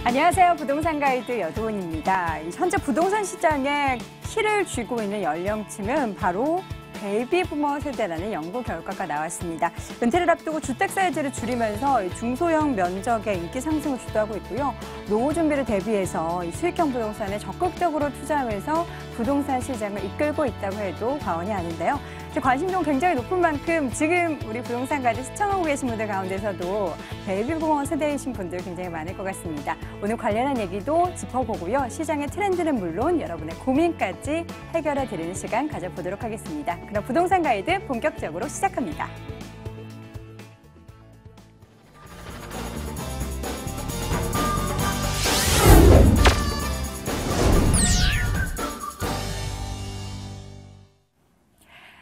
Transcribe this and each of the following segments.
안녕하세요. 부동산 가이드 여도은입니다. 현재 부동산 시장에 키를 쥐고 있는 연령층은 바로 베이비 부머 세대라는 연구 결과가 나왔습니다. 은퇴를 앞두고 주택 사이즈를 줄이면서 중소형 면적의 인기 상승을 주도하고 있고요. 노후 준비를 대비해서 수익형 부동산에 적극적으로 투자하면서 부동산 시장을 이끌고 있다고 해도 과언이 아닌데요. 관심도 굉장히 높은 만큼 지금 우리 부동산 가이드 시청하고 계신 분들 가운데서도 베이비 부머 세대이신 분들 굉장히 많을 것 같습니다. 오늘 관련한 얘기도 짚어보고요. 시장의 트렌드는 물론 여러분의 고민까지 해결해 드리는 시간 가져보도록 하겠습니다. 그럼 부동산 가이드 본격적으로 시작합니다.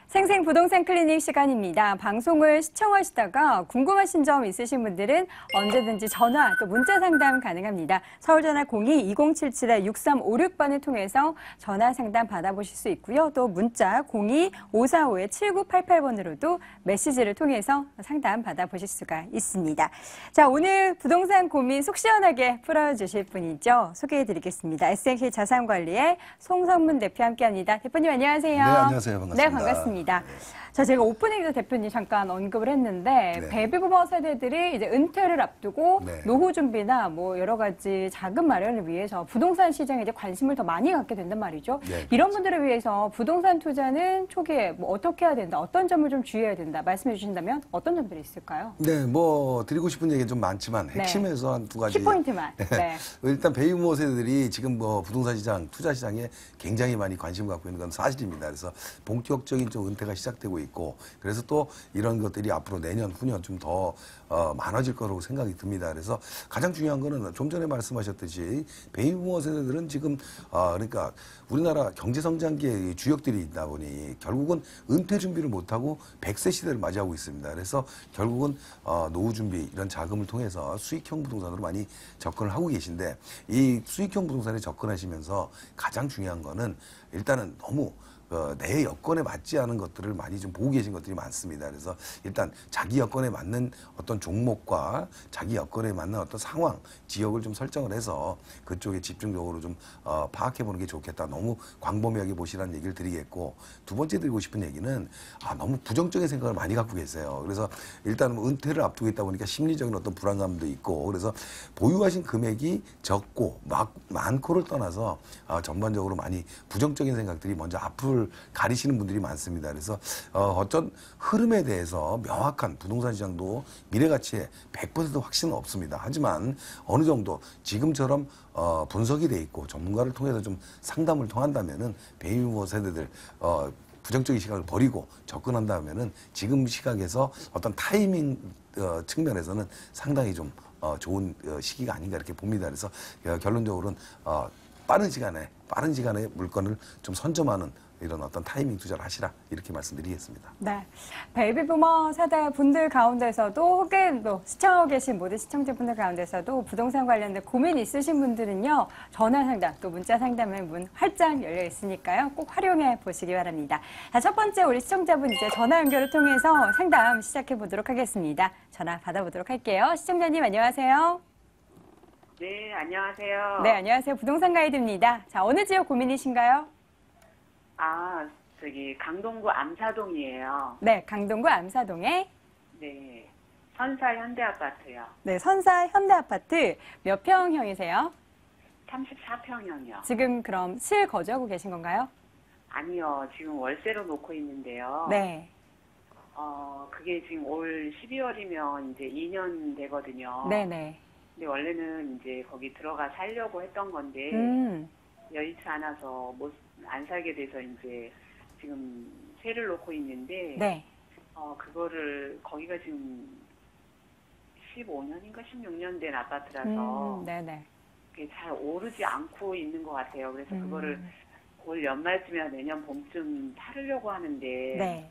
생생 부동산 클리닉 시간입니다. 방송을 시청하시다가 궁금하신 점 있으신 분들은 언제든지 전화 또 문자 상담 가능합니다. 서울전화 02-2077-6356번을 통해서 전화 상담 받아보실 수 있고요. 또 문자 02-545-7988번으로도 메시지를 통해서 상담 받아보실 수가 있습니다. 자, 오늘 부동산 고민 속 시원하게 풀어주실 분이죠. 소개해드리겠습니다. SNK 자산관리의 송성문 대표 함께합니다. 대표님 안녕하세요. 네, 안녕하세요. 반갑습니다. 네, 반갑습니다. 자, 제가 오프닝에서 대표님 잠깐 언급을 했는데 네. 베이비부머 세대들이 이제 은퇴를 앞두고 네. 노후 준비나 뭐 여러 가지 자금 마련을 위해서 부동산 시장에 이제 관심을 더 많이 갖게 된단 말이죠. 네, 이런 분들을 위해서 부동산 투자는 초기에 뭐 어떻게 해야 된다, 어떤 점을 좀 주의해야 된다 말씀해 주신다면 어떤 점들이 있을까요? 네, 뭐 드리고 싶은 얘기는 좀 많지만 핵심에서 한 두 가지. 키포인트만. 네. 일단 베이비부머 세대들이 지금 뭐 부동산 시장, 투자 시장에 굉장히 많이 관심을 갖고 있는 건 사실입니다. 그래서 본격적인 좀 은퇴가 시작되고 있고, 그래서 또 이런 것들이 앞으로 내년, 후년 좀 더 많아질 거라고 생각이 듭니다. 그래서 가장 중요한 거는 좀 전에 말씀하셨듯이 베이비부머 세대들은 지금 그러니까 우리나라 경제 성장기의 주역들이 있다 보니 결국은 은퇴 준비를 못하고 100세 시대를 맞이하고 있습니다. 그래서 결국은 노후 준비 이런 자금을 통해서 수익형 부동산으로 많이 접근을 하고 계신데, 이 수익형 부동산에 접근하시면서 가장 중요한 거는 일단은 너무 내 여건에 맞지 않은 것들을 많이 좀 보고 계신 것들이 많습니다. 그래서 일단 자기 여건에 맞는 어떤 종목과 자기 여건에 맞는 어떤 상황, 지역을 좀 설정을 해서 그쪽에 집중적으로 좀 파악해 보는 게 좋겠다. 너무 광범위하게 보시라는 얘기를 드리겠고, 두 번째 드리고 싶은 얘기는 너무 부정적인 생각을 많이 갖고 계세요. 그래서 일단 은퇴를 앞두고 있다 보니까 심리적인 어떤 불안감도 있고, 그래서 보유하신 금액이 적고 많고를 떠나서 전반적으로 많이 부정적인 생각들이 먼저 앞을 가리시는 분들이 많습니다. 그래서 어떤 흐름에 대해서 명확한 부동산 시장도 미래 가치에 100% 확신은 없습니다. 하지만 어느 정도 지금처럼 분석이 돼 있고 전문가를 통해서 좀 상담을 통한다면은 베이비부머 세대들 부정적인 시각을 버리고 접근한다면은 지금 시각에서 어떤 타이밍 측면에서는 상당히 좀 좋은 시기가 아닌가 이렇게 봅니다. 그래서 결론적으로는 빠른 시간에 물건을 좀 선점하는 이런 어떤 타이밍 투자를 하시라 이렇게 말씀드리겠습니다. 네, 베이비부머 세대 분들 가운데서도 혹은 또 시청하고 계신 모든 시청자분들 가운데서도 부동산 관련된 고민 있으신 분들은요, 전화 상담 또 문자 상담의 문 활짝 열려 있으니까요, 꼭 활용해 보시기 바랍니다. 자, 첫 번째 우리 시청자분 이제 전화 연결을 통해서 상담 시작해 보도록 하겠습니다. 전화 받아보도록 할게요. 시청자님 안녕하세요. 네, 안녕하세요. 네, 안녕하세요. 부동산 가이드입니다. 자, 어느 지역 고민이신가요? 저기 강동구 암사동이에요. 네, 강동구 암사동에 네, 선사 현대아파트요. 네, 선사 현대아파트 몇 평형이세요? 34평형이요. 지금 그럼 실거주하고 계신 건가요? 아니요, 지금 월세로 놓고 있는데요. 네. 그게 지금 올 12월이면 이제 2년 되거든요. 네네. 근데 원래는 이제 거기 들어가 살려고 했던 건데 여의치 않아서 안 살게 돼서 이제 지금 세를 놓고 있는데, 네. 그거를 거기가 지금 15년인가 16년 된 아파트라서 네네. 그게 잘 오르지 않고 있는 것 같아요. 그래서 그거를 올 연말쯤이나 내년 봄쯤 팔으려고 하는데 네.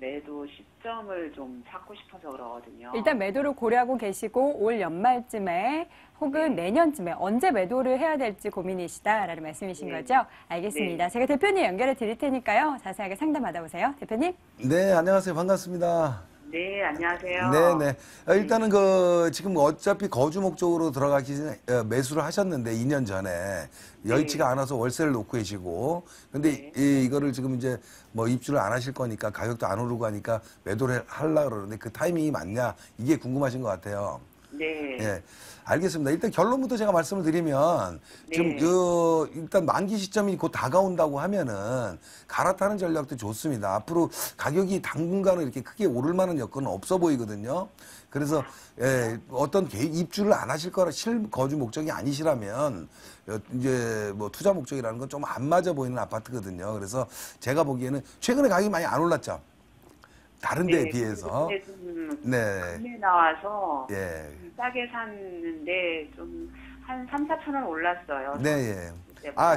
매도 시점을 좀 찾고 싶어서 그러거든요. 일단 매도를 고려하고 계시고 올 연말쯤에 혹은 내년쯤에 언제 매도를 해야 될지 고민이시다라는 말씀이신 거죠? 알겠습니다. 네. 제가 대표님 연결해 드릴 테니까요. 자세하게 상담 받아보세요. 대표님. 네, 안녕하세요. 반갑습니다. 네, 안녕하세요. 네네. 일단은 지금 어차피 거주 목적으로 매수를 하셨는데 2년 전에 여의치가 않아서 월세를 놓고 계시고 근데 이거를 지금 이제 뭐 입주를 안 하실 거니까 가격도 안 오르고 하니까 매도를 하려고 그러는데 그 타이밍이 맞냐 이게 궁금하신 것 같아요. 네. 예. 알겠습니다. 일단 결론부터 제가 말씀을 드리면 지금 일단 만기 시점이 곧 다가온다고 하면은 갈아타는 전략도 좋습니다. 앞으로 가격이 당분간은 이렇게 크게 오를 만한 여건은 없어 보이거든요. 그래서 어떤 입주를 안 하실 거라 실거주 목적이 아니시라면 이제 뭐 투자 목적이라는 건 좀 안 맞아 보이는 아파트거든요. 그래서 제가 보기에는 최근에 가격이 많이 안 올랐죠. 다른 데에 비해서. 금매 나와서 예. 싸게 샀는데 좀 한 3, 4천 원 올랐어요. 네, 예.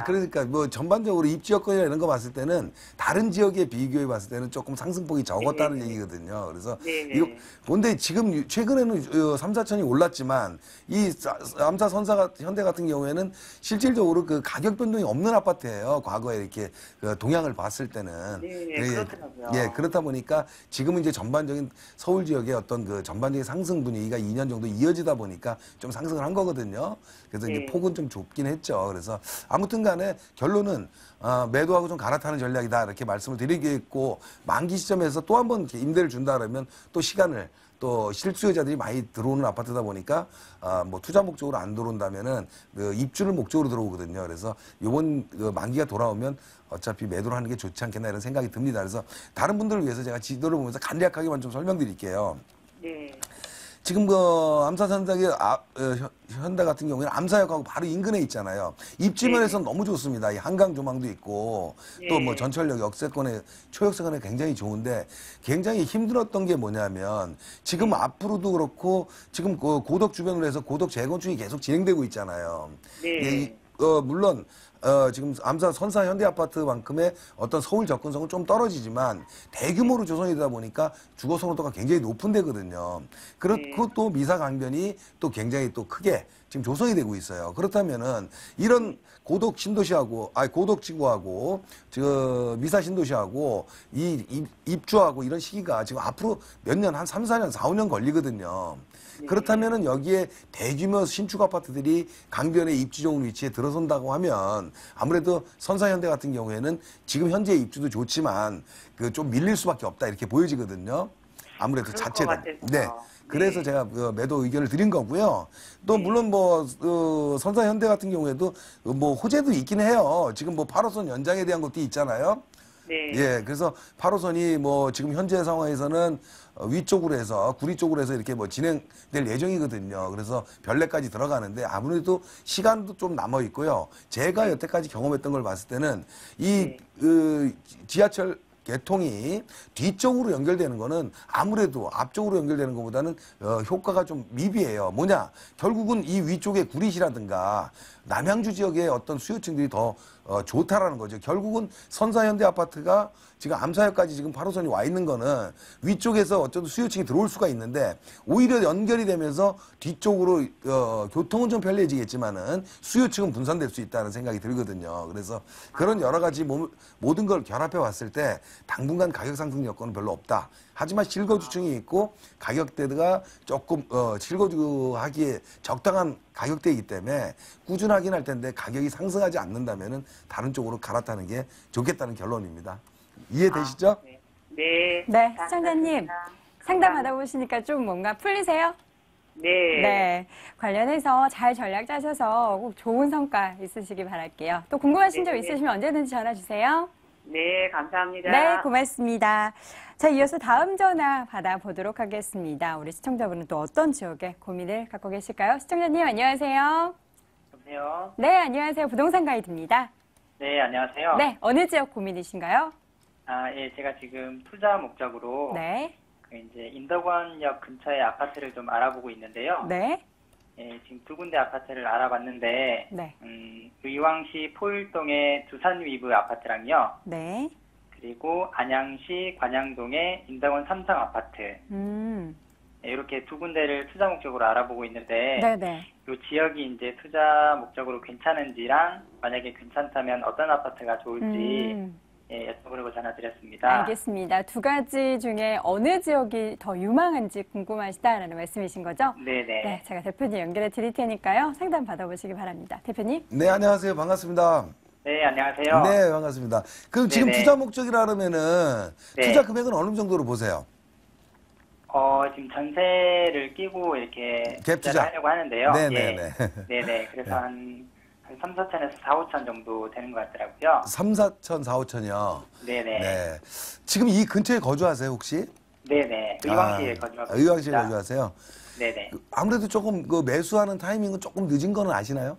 그러니까 뭐 전반적으로 입지 여건이나 이런 거 봤을 때는 다른 지역에 비교해 봤을 때는 조금 상승폭이 적었다는 얘기거든요. 그래서 이거 근데 지금 최근에는 3, 4천이 올랐지만 이 암사 선사 현대 같은 경우에는 실질적으로 그 가격 변동이 없는 아파트예요. 과거에 이렇게 그 동향을 봤을 때는. 그렇더라고요. 예, 그렇다 보니까 지금은 이제 전반적인 서울 지역의 어떤 그 전반적인 상승 분위기가 2년 정도 이어지다 보니까 좀 상승을 한 거거든요. 그래서 이제 폭은 좀 좁긴 했죠. 그래서 아무튼 간에 결론은 매도하고 좀 갈아타는 전략이다 이렇게 말씀을 드리겠고 만기 시점에서 또 한 번 임대를 준다 그러면 또 시간을 또 실수요자들이 많이 들어오는 아파트다 보니까 뭐 투자 목적으로 안 들어온다면은 그 입주를 목적으로 들어오거든요. 그래서 요번 그 만기가 돌아오면 어차피 매도를 하는 게 좋지 않겠나 이런 생각이 듭니다. 그래서 다른 분들을 위해서 제가 지도를 보면서 간략하게만 좀 설명드릴게요. 네. 지금 그 암사선택의 현대 같은 경우에는 암사역하고 바로 인근에 있잖아요. 입지면에서 너무 좋습니다. 이 한강 조망도 있고 또 뭐 전철역 역세권에 초역세권에 굉장히 좋은데 굉장히 힘들었던 게 뭐냐면 지금 앞으로도 그렇고 지금 그 고덕 주변으로 해서 고덕 재건축이 계속 진행되고 있잖아요. 네. 물론 지금 암사 선사 현대 아파트만큼의 어떤 서울 접근성은 좀 떨어지지만 대규모로 조성이 되다 보니까 주거 선호도가 굉장히 높은 데거든요. 그렇고 또 미사 강변이 또 굉장히 또 크게 지금 조성이 되고 있어요. 그렇다면은 이런 고덕 신도시하고 고덕 지구하고 미사 신도시하고 입주하고 이런 시기가 지금 앞으로 몇 년 한 3, 4년, 4, 5년 걸리거든요. 그렇다면은 여기에 대규모 신축 아파트들이 강변의 입지 좋은 위치에 들어선다고 하면 아무래도 선사현대 같은 경우에는 지금 현재 입주도 좋지만 그 좀 밀릴 수밖에 없다 이렇게 보여지거든요. 아무래도 자체가. 네. 그래서 제가 매도 의견을 드린 거고요. 또 물론 뭐 선사현대 같은 경우에도 뭐 호재도 있긴 해요. 지금 뭐 8호선 연장에 대한 것도 있잖아요. 네. 예, 그래서 8호선이 뭐 지금 현재 상황에서는 위쪽으로 해서 구리 쪽으로 해서 이렇게 뭐 진행될 예정이거든요. 그래서 별내까지 들어가는데 아무래도 시간도 좀 남아 있고요. 제가 여태까지 경험했던 걸 봤을 때는 이 지하철 개통이 뒤쪽으로 연결되는 거는 아무래도 앞쪽으로 연결되는 것보다는 효과가 좀 미비해요. 뭐냐? 결국은 이 위쪽에 구리시라든가 남양주 지역의 어떤 수요층들이 더 좋다라는 거죠. 결국은 선사현대 아파트가 지금 암사역까지 지금 8호선이 와 있는 거는 위쪽에서 어쩌든 수요층이 들어올 수가 있는데 오히려 연결이 되면서 뒤쪽으로 교통은 좀 편리해지겠지만은 수요층은 분산될 수 있다는 생각이 들거든요. 그래서 그런 여러 가지 모든 걸 결합해 왔을 때 당분간 가격 상승 여건은 별로 없다. 하지만 실거주층이 있고 가격대가 조금 실거주하기에 적당한 가격대이기 때문에 꾸준하긴 할 텐데 가격이 상승하지 않는다면은 다른 쪽으로 갈아타는 게 좋겠다는 결론입니다. 이해되시죠? 네. 네, 시청자님 상담 받아보시니까 좀 뭔가 풀리세요? 네. 네. 관련해서 잘 전략 짜셔서 꼭 좋은 성과 있으시기 바랄게요. 또 궁금하신 점 있으시면 언제든지 전화 주세요. 네, 감사합니다. 네, 고맙습니다. 자, 이어서 다음 전화 받아보도록 하겠습니다. 우리 시청자분은 또 어떤 지역에 고민을 갖고 계실까요? 시청자님, 안녕하세요. 여보세요? 네, 안녕하세요. 부동산 가이드입니다. 네, 안녕하세요. 네, 어느 지역 고민이신가요? 예, 제가 지금 투자 목적으로 네. 이제 인덕원역 근처에 아파트를 좀 알아보고 있는데요. 네. 예, 지금 두 군데 아파트를 알아봤는데, 네. 의왕시 포일동의 두산위브 아파트랑요. 네. 그리고 안양시 관양동의 인덕원 삼성 아파트. 예, 이렇게 두 군데를 투자 목적으로 알아보고 있는데, 네네. 이 지역이 이제 투자 목적으로 괜찮은지랑 만약에 괜찮다면 어떤 아파트가 좋을지 여쭤보려고 전화드렸습니다. 알겠습니다. 두 가지 중에 어느 지역이 더 유망한지 궁금하시다라는 말씀이신 거죠? 네네. 네, 제가 대표님 연결해 드릴 테니까요. 상담 받아보시기 바랍니다. 대표님. 네, 안녕하세요. 반갑습니다. 네, 안녕하세요. 네, 반갑습니다. 그럼 지금 네네. 투자 목적이라 그러면은 네. 투자 금액은 어느 정도로 보세요? 지금 전세를 끼고 이렇게 갭 투자. 투자를 하려고 하는데요. 네네네. 네네. 그래서 한 3, 4천에서 4, 5천 정도 되는 것 같더라고요. 3, 4천, 4, 5천이요. 네네. 네. 지금 이 근처에 거주하세요, 혹시? 네네. 의왕시에 거주하고 의왕시에 있습니다. 거주하세요? 네네. 아무래도 조금 그 매수하는 타이밍은 조금 늦은 거는 아시나요?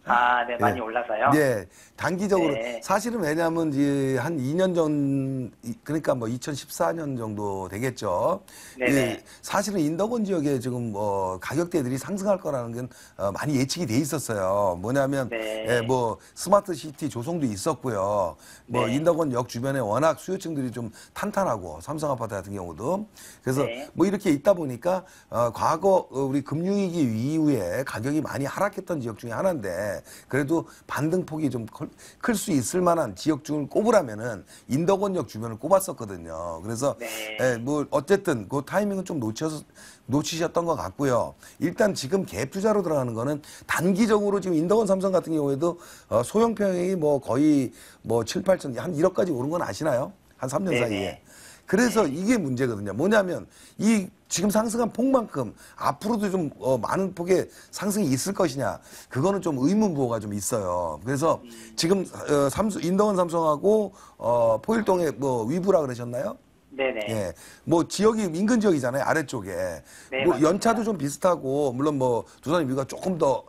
아, 네, 많이 네. 올라서요? 네, 단기적으로 네. 사실은 왜냐하면 이제 한 2년 전 그러니까 뭐 2014년 정도 되겠죠. 네네. 예, 사실은 인덕원 지역에 지금 뭐 가격대들이 상승할 거라는 건 많이 예측이 돼 있었어요. 뭐냐면 네. 예, 뭐 스마트 시티 조성도 있었고요. 뭐 네. 인덕원 역 주변에 워낙 수요층들이 좀 탄탄하고 삼성 아파트 같은 경우도 그래서 네. 뭐 이렇게 있다 보니까 과거 우리 금융위기 이후에 가격이 많이 하락했던 지역 중에 하나인데 그래도 반등폭이 좀 클 수 있을 만한 지역 중을 꼽으라면은 인덕원역 주변을 꼽았었거든요. 그래서 네. 예, 뭐 어쨌든 그 타이밍은 좀 놓치셨던 것 같고요. 일단 지금 갭 투자로 들어가는 거는 단기적으로 지금 인덕원 삼성 같은 경우에도 소형 평형이 뭐 거의 뭐 7, 8천 한 1억까지 오른 건 아시나요? 한 3년 네네. 사이에. 그래서 이게 문제거든요. 뭐냐면 이 지금 상승한 폭만큼 앞으로도 좀 많은 폭의 상승이 있을 것이냐 그거는 좀 의문부호가 좀 있어요. 그래서 지금 인덕원 삼성하고 포일동의 뭐 위부라 그러셨나요? 네네. 예, 뭐 지역이 인근 지역이잖아요 아래쪽에. 네, 뭐 맞습니다. 연차도 좀 비슷하고 물론 뭐 두산 위가 조금 더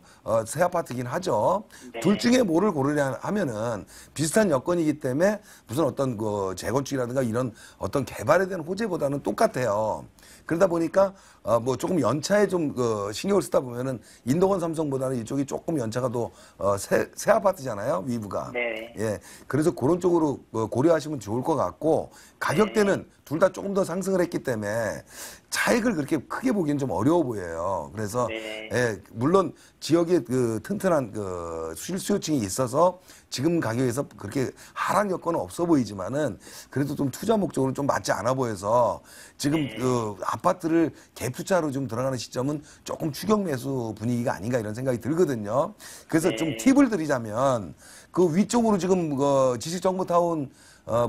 새 아파트긴 하죠. 네. 둘 중에 뭐를 고르냐 하면은 비슷한 여건이기 때문에 무슨 어떤 그 재건축이라든가 이런 어떤 개발에 대한 호재보다는 똑같아요. 그러다 보니까 뭐 조금 연차에 좀 신경을 쓰다 보면은 인덕원 삼성보다는 이쪽이 조금 연차가 더 새 아파트잖아요 위부가. 네. 예, 그래서 그런 쪽으로 고려하시면 좋을 것 같고 가격대는 둘 다 조금 더 상승을 했기 때문에 차익을 그렇게 크게 보기엔 좀 어려워 보여요. 그래서 네. 예, 물론 지역에 그 튼튼한 그 수요층이 있어서 지금 가격에서 그렇게 하락 여건은 없어 보이지만은 그래도 좀 투자 목적으로는 좀 맞지 않아 보여서 지금 그 아파트를 갭 투자로 좀 들어가는 시점은 조금 추격 매수 분위기가 아닌가 이런 생각이 들거든요. 그래서 네. 좀 팁을 드리자면 그 위쪽으로 지금 그 지식정보타운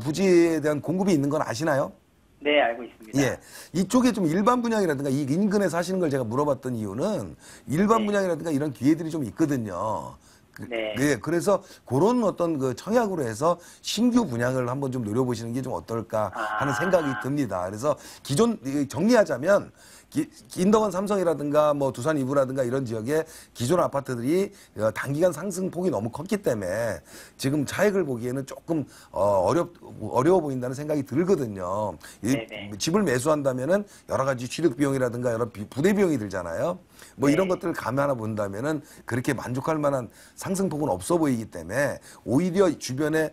부지에 대한 공급이 있는 건 아시나요? 네, 알고 있습니다. 예. 이쪽에 좀 일반 분양이라든가 이 인근에 사시는 걸 제가 물어봤던 이유는 일반 네. 분양이라든가 이런 기회들이 좀 있거든요. 네. 예, 그래서 그런 어떤 그 청약으로 해서 신규 분양을 한번 좀 노려보시는 게 좀 어떨까 하는 생각이 듭니다. 그래서 기존 정리하자면 인덕원 삼성이라든가 뭐 두산 이부라든가 이런 지역의 기존 아파트들이 단기간 상승폭이 너무 컸기 때문에 지금 차익을 보기에는 조금 어려워 보인다는 생각이 들거든요. 네네. 집을 매수한다면은 여러 가지 취득 비용이라든가 여러 부대 비용이 들잖아요. 뭐 네. 이런 것들을 감안해 본다면은 그렇게 만족할 만한 상승폭은 없어 보이기 때문에 오히려 주변에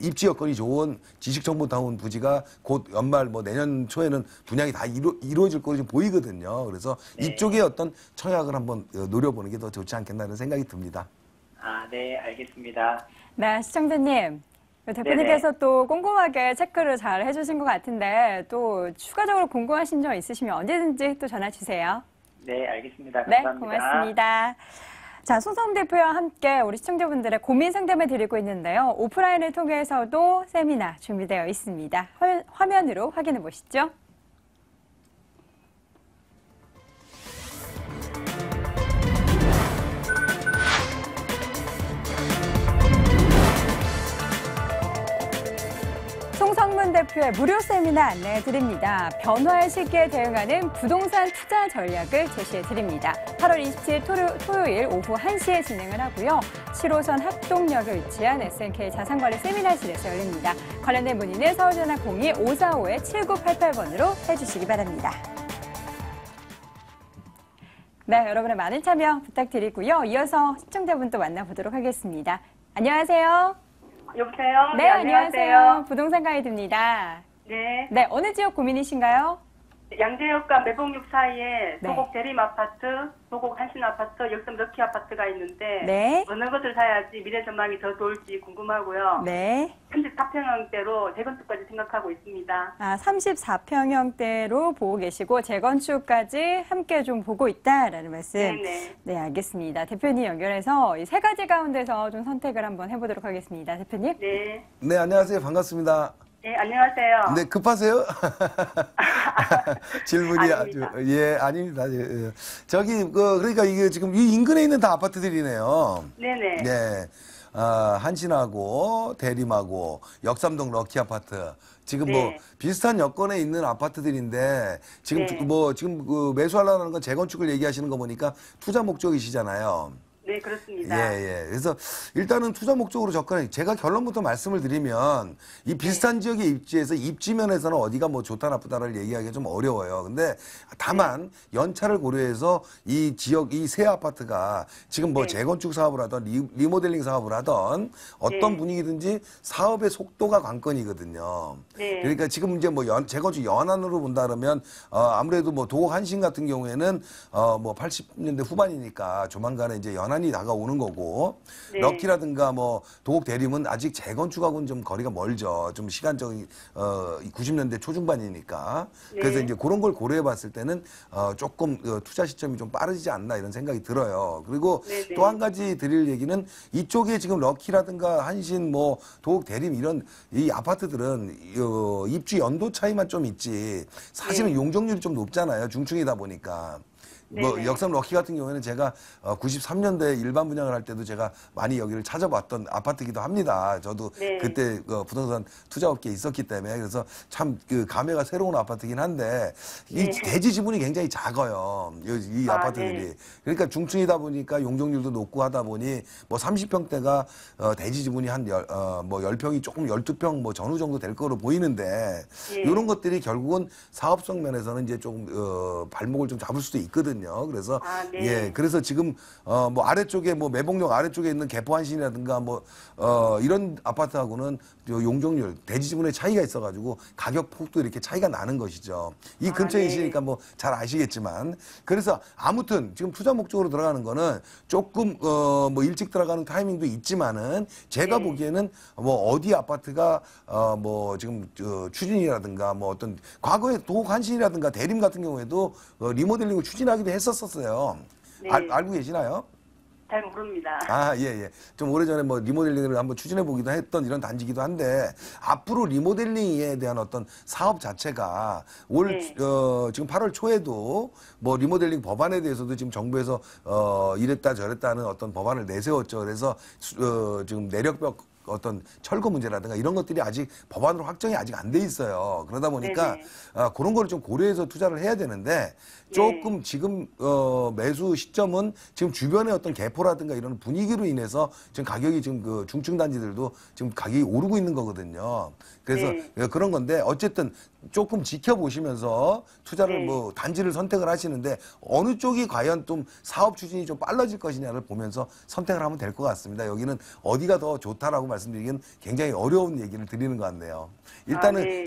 입지 여건이 좋은 지식정보타운 부지가 곧 연말 뭐 내년 초에는 분양이 다 이루어질 거로 지금 보이거든요. 그래서 네. 이쪽에 어떤 청약을 한번 노려보는 게 더 좋지 않겠나는 생각이 듭니다. 아, 네, 알겠습니다. 네, 시청자님. 대표님께서 또 꼼꼼하게 체크를 잘 해주신 것 같은데 또 추가적으로 궁금하신 점 있으시면 언제든지 또 전화 주세요. 네, 알겠습니다. 네, 감사합니다. 고맙습니다. 자, 손성 대표와 함께 우리 시청자분들의 고민 상담을 드리고 있는데요. 오프라인을 통해서도 세미나 준비되어 있습니다. 화면으로 확인해 보시죠. 송성문 대표의 무료 세미나 안내해 드립니다. 변화의 시기에 대응하는 부동산 투자 전략을 제시해 드립니다. 8월 27일 토요일 오후 1시에 진행을 하고요. 7호선 합동역에 위치한 SNK 자산관리 세미나실에서 열립니다. 관련된 문의는 서울전화 02-545-7988번으로 해주시기 바랍니다. 네, 여러분의 많은 참여 부탁드리고요. 이어서 시청자분 또 만나보도록 하겠습니다. 안녕하세요. 여보세요? 네, 안녕하세요. 부동산 가이드입니다. 네. 네, 어느 지역 고민이신가요? 양재역과 매봉역 사이에 네. 도곡 대림 아파트, 도곡 한신 아파트, 역삼 럭키 아파트가 있는데 네. 어느 것을 사야지 미래 전망이 더 좋을지 궁금하고요. 네. 34평형대로 재건축까지 생각하고 있습니다. 34평형대로 보고 계시고 재건축까지 함께 좀 보고 있다라는 말씀. 네네. 네, 알겠습니다. 대표님 연결해서 이 세 가지 가운데서 좀 선택을 한번 해보도록 하겠습니다. 대표님. 네. 네, 안녕하세요. 반갑습니다. 네, 안녕하세요. 네, 급하세요? 질문이 아닙니다. 아주, 예, 아닙니다. 예. 저기, 그러니까 이게 지금 이 인근에 있는 다 아파트들이네요. 네네. 네. 한신하고 대림하고 역삼동 럭키 아파트. 지금 뭐 네. 비슷한 여건에 있는 아파트들인데 지금 네. 지금 매수하려는 건 재건축을 얘기하시는 거 보니까 투자 목적이시잖아요. 네, 그렇습니다. 예, 예. 그래서 일단은 투자 목적으로 접근해. 제가 결론부터 말씀을 드리면 이 비슷한 지역에 입지해서 입지면에서는 어디가 뭐 좋다 나쁘다를 얘기하기가 좀 어려워요. 근데 다만 연차를 고려해서 이 지역 이 새 아파트가 지금 뭐 네. 재건축 사업을 하던 리모델링 사업을 하던 어떤 네. 분위기든지 사업의 속도가 관건이거든요. 네. 그러니까 지금 이제 뭐 재건축 연안으로 본다 그러면 아무래도 뭐 도곡 한신 같은 경우에는 뭐 80년대 후반이니까 조만간에 이제 연안이 다가오는 거고 네. 럭키라든가 뭐 도곡 대림은 아직 재건축하고는 좀 거리가 멀죠. 좀 시간적인 90년대 초중반이니까 네. 그래서 이제 그런 걸 고려해 봤을 때는 조금 투자 시점이 좀 빠르지 않나 이런 생각이 들어요. 그리고 네네. 또 한 가지 드릴 얘기는 이쪽에 지금 럭키라든가 한신 뭐 도곡 대림 이런 이 아파트들은 입주 연도 차이만 좀 있지 사실은 네. 용적률이 좀 높잖아요. 중층이다 보니까. 뭐 네네. 역삼 럭키 같은 경우에는 제가 93년도에 일반 분양을 할 때도 제가 많이 여기를 찾아봤던 아파트이기도 합니다. 저도 네. 그때 부동산 투자업계에 있었기 때문에 그래서 참 그 감회가 새로운 아파트긴 한데 이 네. 대지 지분이 굉장히 작아요. 이 아, 아파트들이. 네. 그러니까 중층이다 보니까 용적률도 높고 하다 보니 뭐 30평대가 대지 지분이 한 10평이 조금 12평 뭐 전후 정도 될 거로 보이는데 예. 이런 것들이 결국은 사업성 면에서는 이제 조금 발목을 좀 잡을 수도 있거든요. 그래서 아, 네. 예, 그래서 지금 뭐 아래쪽에 뭐 매봉역 아래쪽에 있는 개포한신이라든가 뭐 이런 아파트하고는 용적률 대지 지분의 차이가 있어가지고 가격 폭도 이렇게 차이가 나는 것이죠. 이 근처에 네. 있으니까 뭐 잘 아시겠지만 그래서 아무튼 지금 투자 목적으로 들어가는 거는 조금 뭐 일찍 들어가는 타이밍도 있지만은 제가 네. 보기에는 뭐 어디 아파트가 뭐 지금 추진이라든가 뭐 어떤 과거에 도곡 한신이라든가 대림 같은 경우에도 리모델링을 추진하기도 했었어요. 네. 알고 계시나요? 잘 모릅니다. 아, 예, 예. 좀 오래전에 뭐 리모델링을 한번 추진해 보기도 했던 이런 단지기도 한데 앞으로 리모델링에 대한 어떤 사업 자체가 올 네. 지금 8월 초에도 뭐 리모델링 법안에 대해서도 지금 정부에서 이랬다 저랬다 하는 어떤 법안을 내세웠죠. 그래서 지금 내력벽 어떤 철거 문제라든가 이런 것들이 아직 법안으로 확정이 아직 안 돼 있어요. 그러다 보니까 네네. 그런 거를 좀 고려해서 투자를 해야 되는데 조금 지금 매수 시점은 지금 주변의 어떤 개포라든가 이런 분위기로 인해서 지금 가격이 지금 그 중층 단지들도 지금 가격이 오르고 있는 거거든요. 그래서 그런 건데 어쨌든 조금 지켜보시면서 투자를 네. 뭐 단지를 선택을 하시는데 어느 쪽이 과연 좀 사업 추진이 좀 빨라질 것이냐를 보면서 선택을 하면 될 것 같습니다. 여기는 어디가 더 좋다라고 말씀드리기는 굉장히 어려운 얘기를 드리는 것 같네요. 일단은 네.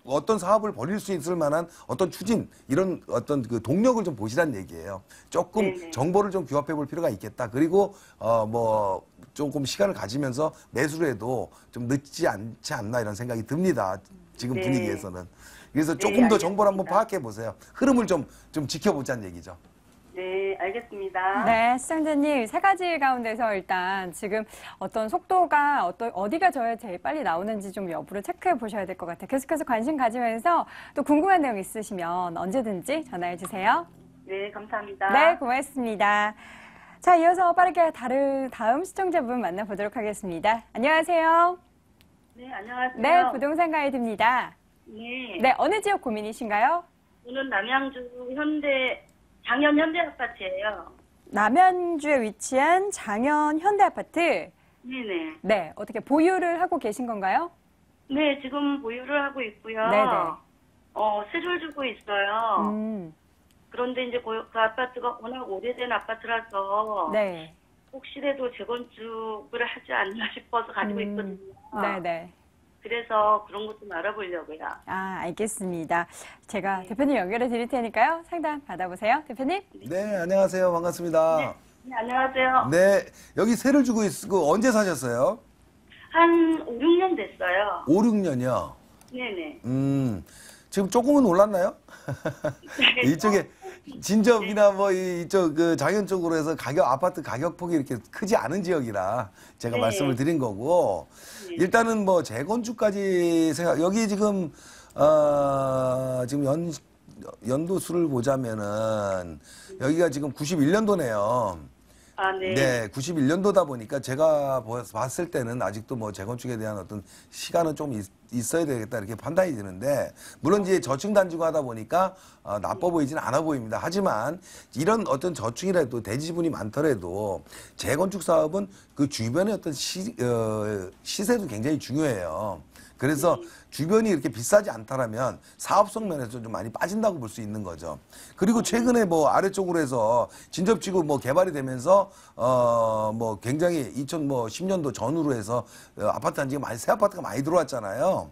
어떤 사업을 벌일 수 있을 만한 어떤 추진 이런 어떤 그 동력을 좀 보시라는 얘기예요. 조금 네네. 정보를 좀 규합해 볼 필요가 있겠다. 그리고 뭐 조금 시간을 가지면서 매수를 해도 좀 늦지 않지 않나 이런 생각이 듭니다. 지금 네. 분위기에서는. 그래서 네, 조금 더 정보를 한번 알겠습니다. 파악해 보세요. 흐름을 좀 지켜보자는 얘기죠. 네, 알겠습니다. 네, 시청자님 세 가지 가운데서 일단 지금 어떤 속도가 어디가 저야 제일 빨리 나오는지 좀 여부를 체크해 보셔야 될 것 같아요. 계속해서 관심 가지면서 또 궁금한 내용 있으시면 언제든지 전화해 주세요. 네, 감사합니다. 네, 고맙습니다. 자, 이어서 빠르게 다음 시청자분 만나보도록 하겠습니다. 안녕하세요. 네, 안녕하세요. 네, 부동산 가이드입니다. 네. 네, 어느 지역 고민이신가요? 저는 남양주 장현 현대 아파트예요. 남양주에 위치한 장현 현대아파트. 네네. 네, 어떻게 보유를 하고 계신 건가요? 네, 지금 보유를 하고 있고요. 네네. 세를 주고 있어요. 음, 그런데 이제 그 아파트가 워낙 오래된 아파트라서 네. 혹시라도 재건축을 하지 않나 싶어서 가지고 있거든요. 네네. 그래서 그런 것 좀 알아보려고요. 아, 알겠습니다. 제가 대표님 연결해 드릴 테니까요. 상담 받아보세요. 대표님. 네, 안녕하세요. 반갑습니다. 네, 안녕하세요. 네, 여기 세를 주고 있고 언제 사셨어요? 한 5, 6년 됐어요. 5, 6년이요? 네네. 지금 조금은 올랐나요? 이쪽에 진접이나 뭐 이쪽 그 장현 쪽으로 해서 아파트 가격폭이 이렇게 크지 않은 지역이라 제가 네. 말씀을 드린 거고, 네. 일단은 뭐 재건축까지 여기 지금 지금 연도수를 보자면은 여기가 지금 91년도네요. 아, 네. 네, 91년도다 보니까 제가 봤을 때는 아직도 뭐 재건축에 대한 어떤 시간은 좀 있어야 되겠다 이렇게 판단이 드는데, 물론 이제 저층 단지고 하다 보니까 나빠 보이지는 않아 보입니다. 하지만 이런 어떤 저층이라도 대지 지분이 많더라도 재건축 사업은 그 주변의 어떤 시세도 굉장히 중요해요. 그래서 주변이 이렇게 비싸지 않다라면 사업성 면에서 좀 많이 빠진다고 볼 수 있는 거죠. 그리고 최근에 뭐 아래쪽으로 해서 진접지구 뭐 개발이 되면서 뭐 굉장히 2010년도 전후로 해서 아파트 단지가 새 아파트가 많이 들어왔잖아요.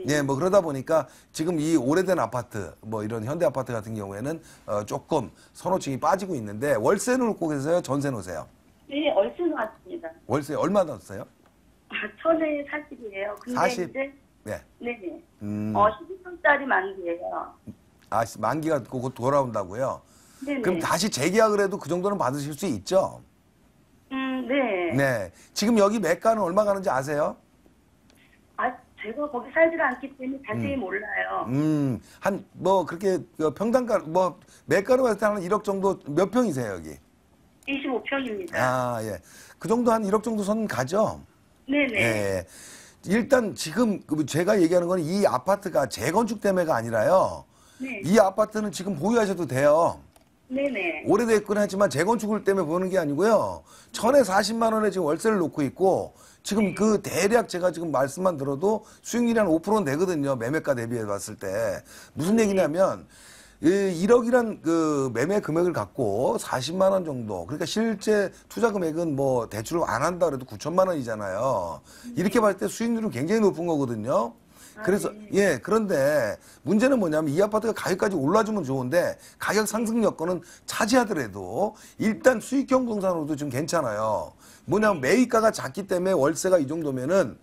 예, 뭐 그러다 보니까 지금 이 오래된 아파트, 뭐 이런 현대 아파트 같은 경우에는 조금 선호층이 빠지고 있는데, 월세 놓고 계세요? 전세 놓으세요? 네, 월세 나왔습니다. 월세 얼마 넣었어요? 천에 40이에요. 근데 40? 이제 네. 네네. 12평짜리 만기예요. 아, 만기가 곧 돌아온다고요? 네네. 그럼 다시 재계약을 해도 그 정도는 받으실 수 있죠? 네. 네. 지금 여기 매가는 얼마 가는지 아세요? 아, 제가 거기 살지를 않기 때문에 자세히 몰라요. 한, 뭐, 그렇게, 평당가, 뭐, 매가로 봤을 때 한 1억 정도, 몇 평이세요, 여기? 25평입니다. 아, 예. 그 정도 한 1억 정도 선 가죠? 네네. 예. 일단 지금 제가 얘기하는 건 이 아파트가 재건축 때문에가 아니라요. 네. 이 아파트는 지금 보유하셔도 돼요. 네네. 오래됐긴 하지만 재건축을 때문에 보는 게 아니고요. 천에 40만 원에 지금 월세를 놓고 있고, 지금 그 대략 제가 지금 말씀만 들어도 수익률이 한 5%는 되거든요. 매매가 대비해 봤을 때. 무슨 얘기냐면, 1억이란 그 매매 금액을 갖고 40만 원 정도, 그러니까 실제 투자 금액은 뭐 대출을 안 한다 그래도 9천만 원이잖아요. 이렇게 봤을 때 수익률은 굉장히 높은 거거든요. 그래서 예, 그런데 문제는 뭐냐면 이 아파트가 가격까지 올라주면 좋은데 가격 상승 여건은 차지하더라도 일단 수익형 부동산으로도 좀 괜찮아요. 뭐냐면 매입가가 작기 때문에 월세가 이 정도면은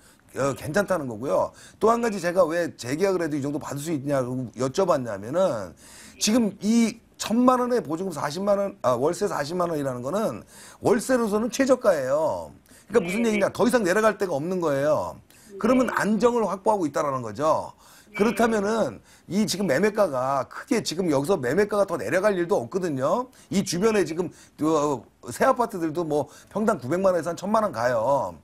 괜찮다는 거고요. 또 한 가지 제가 왜 재계약을 해도 이 정도 받을 수 있냐고 여쭤봤냐면은, 지금 이 1,000만 원에 보증금 40만 원, 월세 40만 원이라는 거는 월세로서는 최저가예요. 그러니까 무슨 얘기냐, 더 이상 내려갈 데가 없는 거예요. 그러면 안정을 확보하고 있다라는 거죠. 그렇다면은 이 지금 매매가가 크게 지금 여기서 매매가가 더 내려갈 일도 없거든요. 이 주변에 지금 새 아파트들도 뭐 평당 900만 원에서 한 1,000만 원 가요.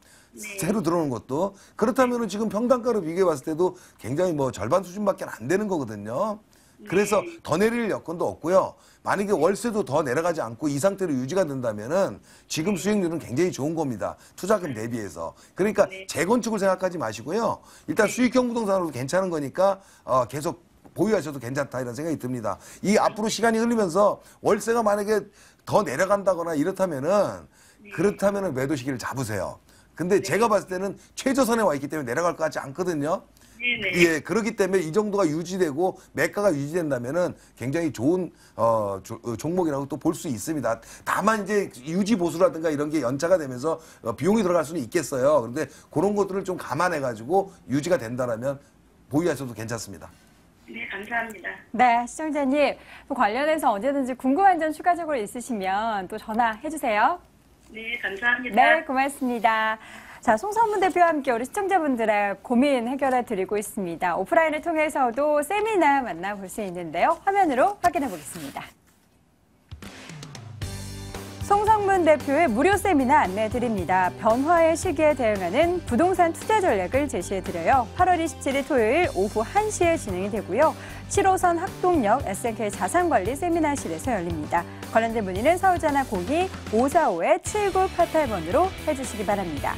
새로 들어오는 것도. 그렇다면은 지금 평당가로 비교해 봤을 때도 굉장히 뭐 절반 수준밖에 안 되는 거거든요. 그래서 더 내릴 여건도 없고요. 만약에 월세도 더 내려가지 않고 이 상태로 유지가 된다면은 지금 수익률은 굉장히 좋은 겁니다. 투자금 대비해서. 그러니까 재건축을 생각하지 마시고요. 일단 수익형 부동산으로 괜찮은 거니까 계속 보유하셔도 괜찮다 이런 생각이 듭니다. 이 앞으로 시간이 흐르면서 월세가 만약에 더 내려간다거나 그렇다면은 매도 시기를 잡으세요. 근데 제가 봤을 때는 최저선에 와 있기 때문에 내려갈 것 같지 않거든요. 네네. 예, 그렇기 때문에 이 정도가 유지되고 매가가 유지된다면은 굉장히 좋은 종목이라고 또 볼 수 있습니다. 다만 이제 유지 보수라든가 이런 게 연차가 되면서 비용이 들어갈 수는 있겠어요. 그런데 그런 것들을 좀 감안해 가지고 유지가 된다라면 보유하셔도 괜찮습니다. 네, 감사합니다. 네, 시청자님. 또 관련해서 언제든지 궁금한 점 추가적으로 있으시면 또 전화해 주세요. 네, 감사합니다. 네, 고맙습니다. 자, 송성문 대표와 함께 우리 시청자분들의 고민 해결해 드리고 있습니다. 오프라인을 통해서도 세미나 만나볼 수 있는데요. 화면으로 확인해 보겠습니다. 송성문 대표의 무료 세미나 안내해 드립니다. 변화의 시기에 대응하는 부동산 투자 전략을 제시해 드려요. 8월 27일 토요일 오후 1시에 진행이 되고요. 7호선 학동역 SNK 자산관리 세미나실에서 열립니다. 관련된 문의는 서울전화 02-545-7988번으로 해주시기 바랍니다.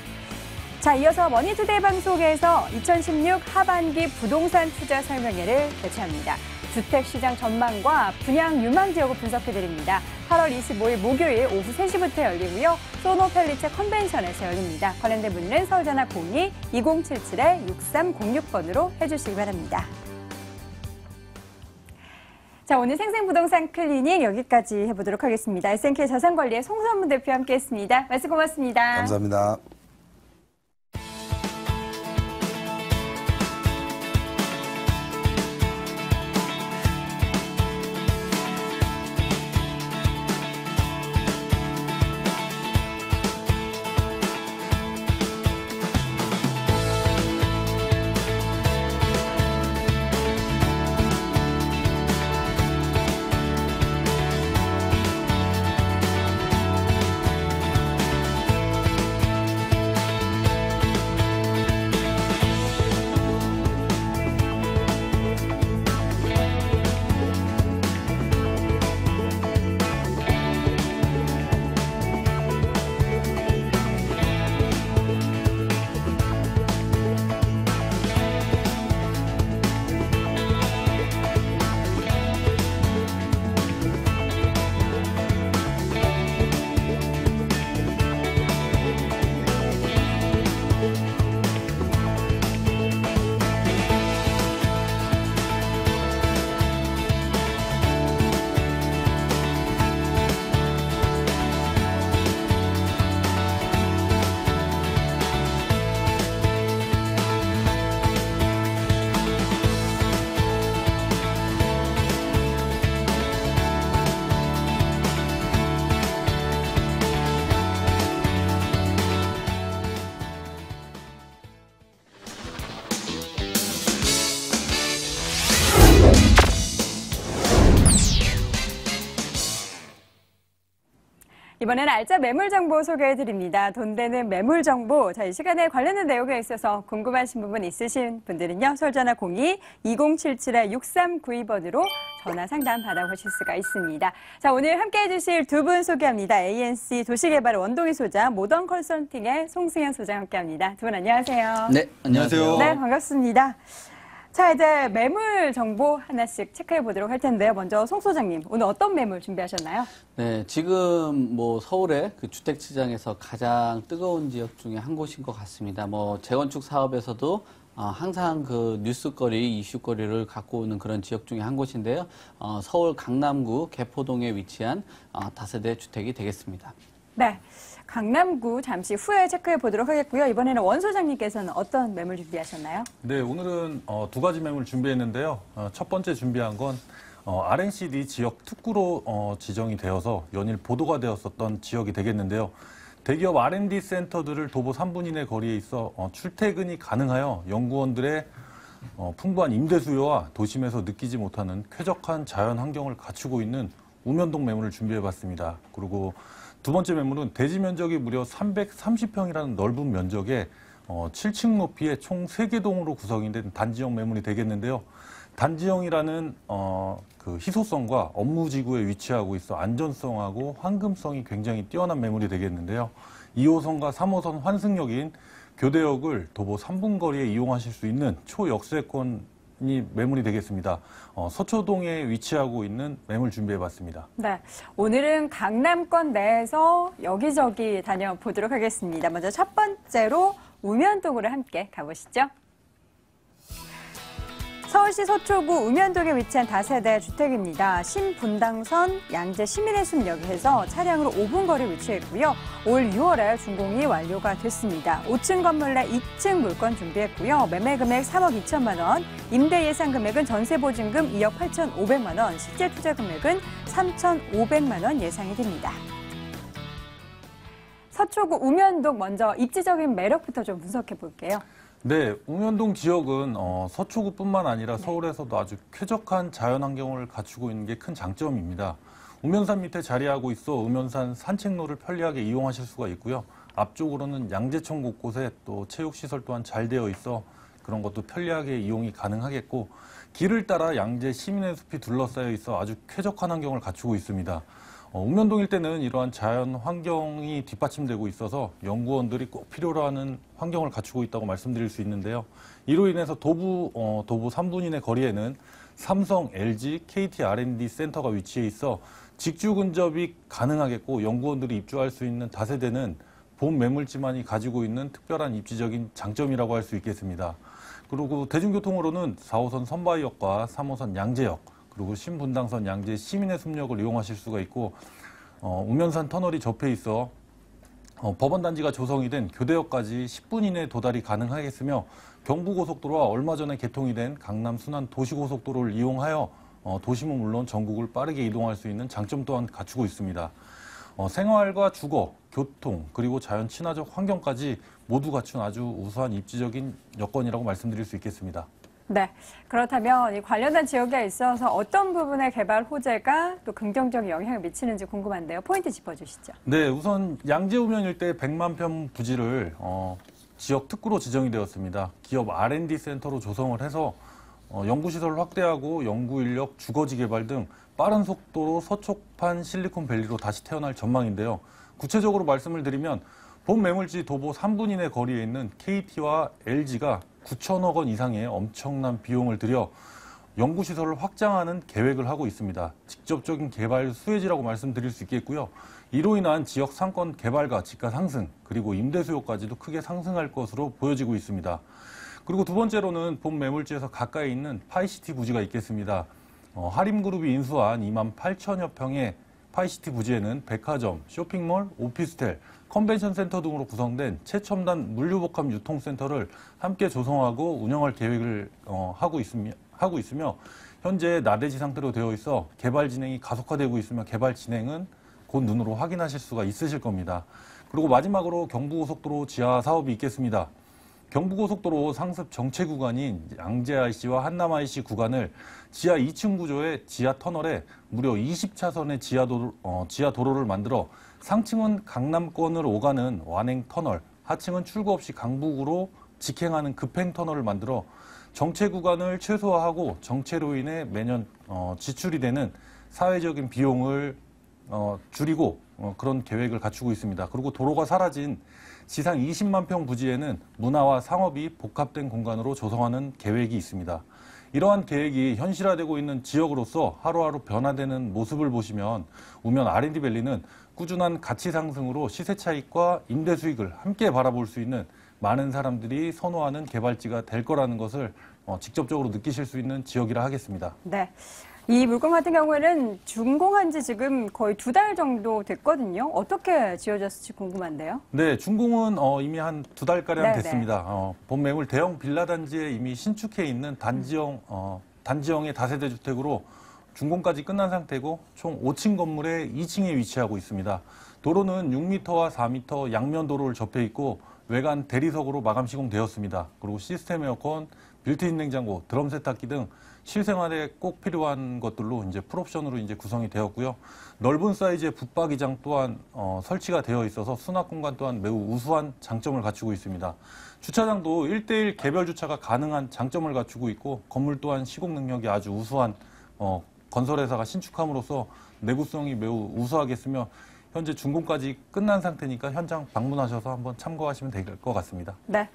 자, 이어서 머니투데이 방송에서 2016 하반기 부동산 투자 설명회를 개최합니다. 주택시장 전망과 분양 유망 지역을 분석해드립니다. 8월 25일 목요일 오후 3시부터 열리고요. 소노펠리체 컨벤션에서 열립니다. 관련된 문의는 서울전화 02-2077-6306번으로 해주시기 바랍니다. 자, 오늘 생생부동산 클리닉 여기까지 해보도록 하겠습니다. SNK 자산관리의 송선문 대표와 함께했습니다. 말씀 고맙습니다. 감사합니다. 이번에는 알짜 매물 정보 소개해드립니다. 돈 되는 매물 정보. 자, 이 시간에 관련된 내용에 있어서 궁금하신 부분 있으신 분들은요. 서울전화 02-2077-6392번으로 전화 상담 받아보실 수가 있습니다. 자, 오늘 함께 해주실 두 분 소개합니다. ANC 도시개발 원동희 소장, 모던 컨설팅의 송승현 소장 함께합니다. 두 분 안녕하세요. 네, 안녕하세요. 네, 반갑습니다. 자, 이제 매물 정보 하나씩 체크해 보도록 할 텐데요. 먼저 송 소장님, 오늘 어떤 매물 준비하셨나요? 네, 지금 뭐 서울의 그 주택 시장에서 가장 뜨거운 지역 중에 한 곳인 것 같습니다. 뭐 재건축 사업에서도 항상 그 뉴스거리, 이슈거리를 갖고 오는 그런 지역 중에 한 곳인데요. 서울 강남구 개포동에 위치한 다세대 주택이 되겠습니다. 네. 강남구 잠시 후에 체크해 보도록 하겠고요. 이번에는 원 소장님께서는 어떤 매물 준비하셨나요? 네, 오늘은 두 가지 매물 준비했는데요. 첫 번째 준비한 건 RNCD 지역 특구로 지정이 되어서 연일 보도가 되었었던 지역이 되겠는데요. 대기업 R&D 센터들을 도보 3분 이내 거리에 있어 출퇴근이 가능하여 연구원들의 풍부한 임대 수요와 도심에서 느끼지 못하는 쾌적한 자연 환경을 갖추고 있는 우면동 매물을 준비해봤습니다. 그리고 두 번째 매물은 대지 면적이 무려 330평이라는 넓은 면적에 7층 높이의 총 3개 동으로 구성이 된 단지형 매물이 되겠는데요. 단지형이라는 그 희소성과 업무지구에 위치하고 있어 안전성하고 황금성이 굉장히 뛰어난 매물이 되겠는데요. 2호선과 3호선 환승역인 교대역을 도보 3분 거리에 이용하실 수 있는 초역세권 이 매물이 되겠습니다. 서초동에 위치하고 있는 매물 준비해봤습니다. 네, 오늘은 강남권 내에서 여기저기 다녀보도록 하겠습니다. 먼저 첫 번째로 우면동으로 함께 가보시죠. 서울시 서초구 우면동에 위치한 다세대 주택입니다. 신분당선 양재 시민해수역에서 차량으로 5분 거리에 위치해 있고요. 올 6월에 준공이 완료가 됐습니다. 5층 건물 내 2층 물건 준비했고요. 매매 금액 3억 2천만 원, 임대 예상 금액은 전세 보증금 2억 8,500만 원, 실제 투자 금액은 3,500만 원 예상이 됩니다. 서초구 우면동 먼저 입지적인 매력부터 좀 분석해 볼게요. 네, 우면동 지역은 서초구뿐만 아니라 서울에서도 아주 쾌적한 자연환경을 갖추고 있는 게 큰 장점입니다. 우면산 밑에 자리하고 있어 우면산 산책로를 편리하게 이용하실 수가 있고요. 앞쪽으로는 양재천 곳곳에 또 체육시설 또한 잘 되어 있어 그런 것도 편리하게 이용이 가능하겠고, 길을 따라 양재 시민의 숲이 둘러싸여 있어 아주 쾌적한 환경을 갖추고 있습니다. 우면동 일대는 이러한 자연 환경이 뒷받침되고 있어서 연구원들이 꼭 필요로 하는 환경을 갖추고 있다고 말씀드릴 수 있는데요. 이로 인해서 도보 3분 이내 거리에는 삼성, LG, KT R&D 센터가 위치해 있어 직주 근접이 가능하겠고 연구원들이 입주할 수 있는 다세대는 본 매물지만이 가지고 있는 특별한 입지적인 장점이라고 할 수 있겠습니다. 그리고 대중교통으로는 4호선 선바이역과 3호선 양재역, 그리고 신분당선 양재 시민의 숲역을 이용하실 수가 있고 우면산 터널이 접해 있어 법원단지가 조성이 된 교대역까지 10분 이내에 도달이 가능하겠으며 경부고속도로와 얼마 전에 개통이 된 강남 순환 도시고속도로를 이용하여 도심은 물론 전국을 빠르게 이동할 수 있는 장점 또한 갖추고 있습니다. 생활과 주거, 교통, 그리고 자연 친화적 환경까지 모두 갖춘 아주 우수한 입지적인 여건이라고 말씀드릴 수 있겠습니다. 네, 그렇다면 이 관련된 지역에 있어서 어떤 부분의 개발 호재가 또 긍정적인 영향을 미치는지 궁금한데요. 포인트 짚어주시죠. 네, 우선 양재 우면 일대 100만 평 부지를 지역 특구로 지정이 되었습니다. 기업 R&D 센터로 조성을 해서 연구시설을 확대하고 연구인력, 주거지 개발 등 빠른 속도로 서초판 실리콘밸리로 다시 태어날 전망인데요. 구체적으로 말씀을 드리면 본 매물지 도보 3분 이내 거리에 있는 KT와 LG가 9천억 원 이상의 엄청난 비용을 들여 연구시설을 확장하는 계획을 하고 있습니다. 직접적인 개발 수혜지라고 말씀드릴 수 있겠고요. 이로 인한 지역 상권 개발과 집가 상승, 그리고 임대 수요까지도 크게 상승할 것으로 보여지고 있습니다. 그리고 두 번째로는 본 매물지에서 가까이 있는 파이시티 부지가 있겠습니다. 하림그룹이 인수한 2만 8천여 평의 파이시티 부지에는 백화점, 쇼핑몰, 오피스텔, 컨벤션 센터 등으로 구성된 최첨단 물류복합 유통센터를 함께 조성하고 운영할 계획을 하고 있으며 현재 나대지 상태로 되어 있어 개발 진행이 가속화되고 있으며 개발 진행은 곧 눈으로 확인하실 수가 있으실 겁니다. 그리고 마지막으로 경부고속도로 지하 사업이 있겠습니다. 경부고속도로 상습 정체 구간인 양재 IC와 한남 IC 구간을 지하 2층 구조의 지하 터널에 무려 20차선의 지하 도로를 만들어 상층은 강남권을 오가는 완행 터널, 하층은 출구 없이 강북으로 직행하는 급행 터널을 만들어 정체 구간을 최소화하고 정체로 인해 매년 지출이 되는 사회적인 비용을 줄이고 그런 계획을 갖추고 있습니다. 그리고 도로가 사라진 지상 20만 평 부지에는 문화와 상업이 복합된 공간으로 조성하는 계획이 있습니다. 이러한 계획이 현실화되고 있는 지역으로서 하루하루 변화되는 모습을 보시면 우면 R&D밸리는 꾸준한 가치 상승으로 시세 차익과 임대 수익을 함께 바라볼 수 있는 많은 사람들이 선호하는 개발지가 될 거라는 것을 직접적으로 느끼실 수 있는 지역이라 하겠습니다. 네. 이 물건 같은 경우에는 준공한 지 지금 거의 2달 정도 됐거든요. 어떻게 지어졌을지 궁금한데요. 네, 준공은 이미 한 2달가량 네네. 됐습니다. 본 매물 대형 빌라 단지에 이미 신축해 있는 단지형의 다세대 주택으로 준공까지 끝난 상태고 총 5층 건물의 2층에 위치하고 있습니다. 도로는 6m와 4m 양면 도로를 접해 있고 외관 대리석으로 마감 시공되었습니다. 그리고 시스템 에어컨, 빌트인 냉장고, 드럼 세탁기 등 실생활에 꼭 필요한 것들로 이제 풀옵션으로 이제 구성이 되었고요. 넓은 사이즈의 붙박이장 또한 설치가 되어 있어서 수납 공간 또한 매우 우수한 장점을 갖추고 있습니다. 주차장도 1:1 개별 주차가 가능한 장점을 갖추고 있고 건물 또한 시공 능력이 아주 우수한 건설회사가 신축함으로써 내구성이 매우 우수하겠으며 현재 준공까지 끝난 상태니까 현장 방문하셔서 한번 참고하시면 될 것 같습니다. 네.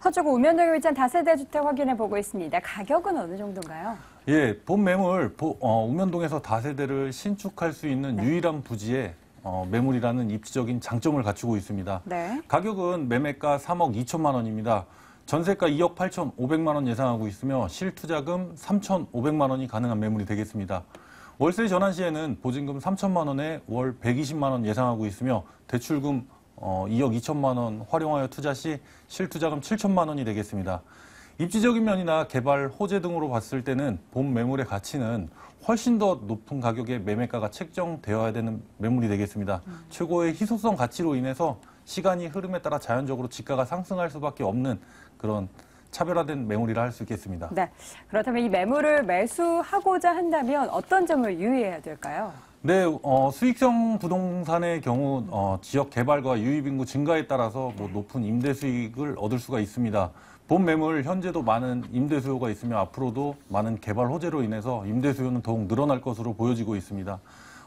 서초구 우면동에 위치한 다세대 주택 확인해 보고 있습니다. 가격은 어느 정도인가요? 예, 본 매물 우면동에서 다세대를 신축할 수 있는 유일한 부지의 매물이라는 입지적인 장점을 갖추고 있습니다. 네. 가격은 매매가 3억 2천만 원입니다. 전세가 2억 8,500만 원 예상하고 있으며 실투자금 3,500만 원이 가능한 매물이 되겠습니다. 월세 전환 시에는 보증금 3천만 원에 월 120만 원 예상하고 있으며 대출금 2억 2천만 원 활용하여 투자 시 실투자금 7천만 원이 되겠습니다. 입지적인 면이나 개발 호재 등으로 봤을 때는 본 매물의 가치는 훨씬 더 높은 가격의 매매가가 책정되어야 되는 매물이 되겠습니다. 최고의 희소성 가치로 인해서 시간이 흐름에 따라 자연적으로 지가가 상승할 수밖에 없는 그런 차별화된 매물이라 할 수 있겠습니다. 네. 그렇다면 이 매물을 매수하고자 한다면 어떤 점을 유의해야 될까요? 네, 수익성 부동산의 경우 지역 개발과 유입인구 증가에 따라서 높은 임대 수익을 얻을 수가 있습니다. 본 매물 현재도 많은 임대 수요가 있으며 앞으로도 많은 개발 호재로 인해서 임대 수요는 더욱 늘어날 것으로 보여지고 있습니다.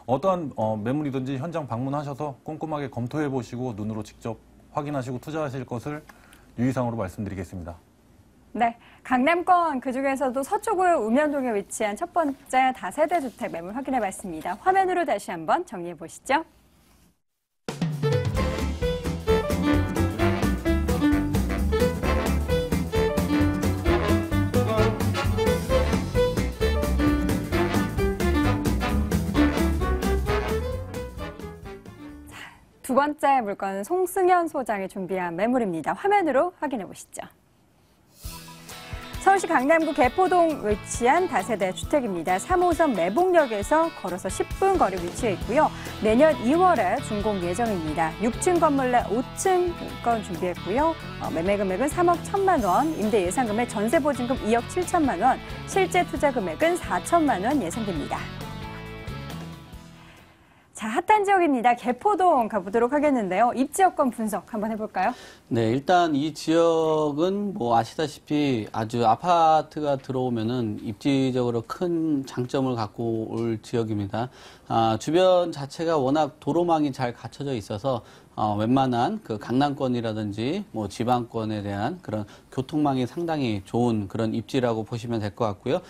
어떠한 매물이든지 현장 방문하셔서 꼼꼼하게 검토해 보시고 눈으로 직접 확인하시고 투자하실 것을 유의사항으로 말씀드리겠습니다. 네, 강남권 그중에서도 서초구 읍면동에 위치한 첫 번째 다세대 주택 매물 확인해봤습니다. 화면으로 다시 한번 정리해보시죠. 두 번째 물건은 송승현 소장이 준비한 매물입니다. 화면으로 확인해 보시죠. 서울시 강남구 개포동 위치한 다세대 주택입니다. 3호선 매봉역에서 걸어서 10분 거리 위치해 있고요. 내년 2월에 준공 예정입니다. 6층 건물 내 5층권 준비했고요. 매매 금액은 3억 1천만 원, 임대 예상 금액 전세 보증금 2억 7천만 원, 실제 투자 금액은 4천만 원 예상됩니다. 자, 핫한 지역입니다. 개포동 가보도록 하겠는데요. 입지 여건 분석 한번 해볼까요? 네, 일단 이 지역은 뭐 아시다시피 아주 아파트가 들어오면은 입지적으로 큰 장점을 갖고 올 지역입니다. 주변 자체가 워낙 도로망이 잘 갖춰져 있어서 웬만한 그 강남권이라든지 뭐 지방권에 대한 그런 교통망이 상당히 좋은 그런 입지라고 보시면 될 것 같고요.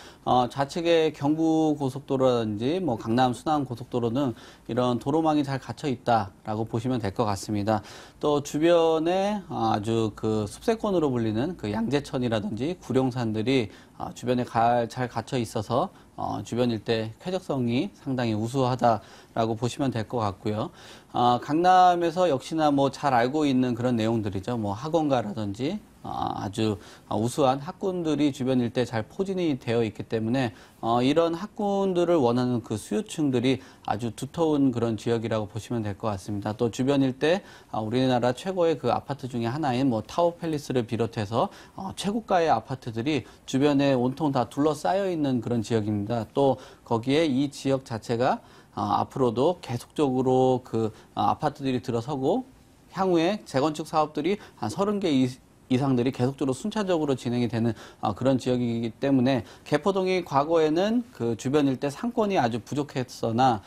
좌측에 경부고속도로라든지 뭐 강남 순환고속도로 등 이런 도로망이 잘 갖춰 있다라고 보시면 될 것 같습니다. 또 주변에 아주 그 숲세권으로 불리는 그 양재천이라든지 구룡산들이 주변에 잘 갖춰 있어서 주변 일대 쾌적성이 상당히 우수하다라고 보시면 될 것 같고요. 강남에서 역시나 뭐 잘 알고 있는 그런 내용들이죠. 뭐 학원가라든지 아주 우수한 학군들이 주변 일대 잘 포진이 되어 있기 때문에 이런 학군들을 원하는 그 수요층들이 아주 두터운 그런 지역이라고 보시면 될 것 같습니다. 또 주변 일대 우리나라 최고의 그 아파트 중에 하나인 뭐 타워팰리스를 비롯해서 최고가의 아파트들이 주변에 온통 다 둘러싸여 있는 그런 지역입니다. 또 거기에 이 지역 자체가 앞으로도 계속적으로 그 아파트들이 들어서고 향후에 재건축 사업들이 한 30개 이상들이 계속적으로 순차적으로 진행이 되는 그런 지역이기 때문에 개포동이 과거에는 그 주변 일대 상권이 아주 부족했으나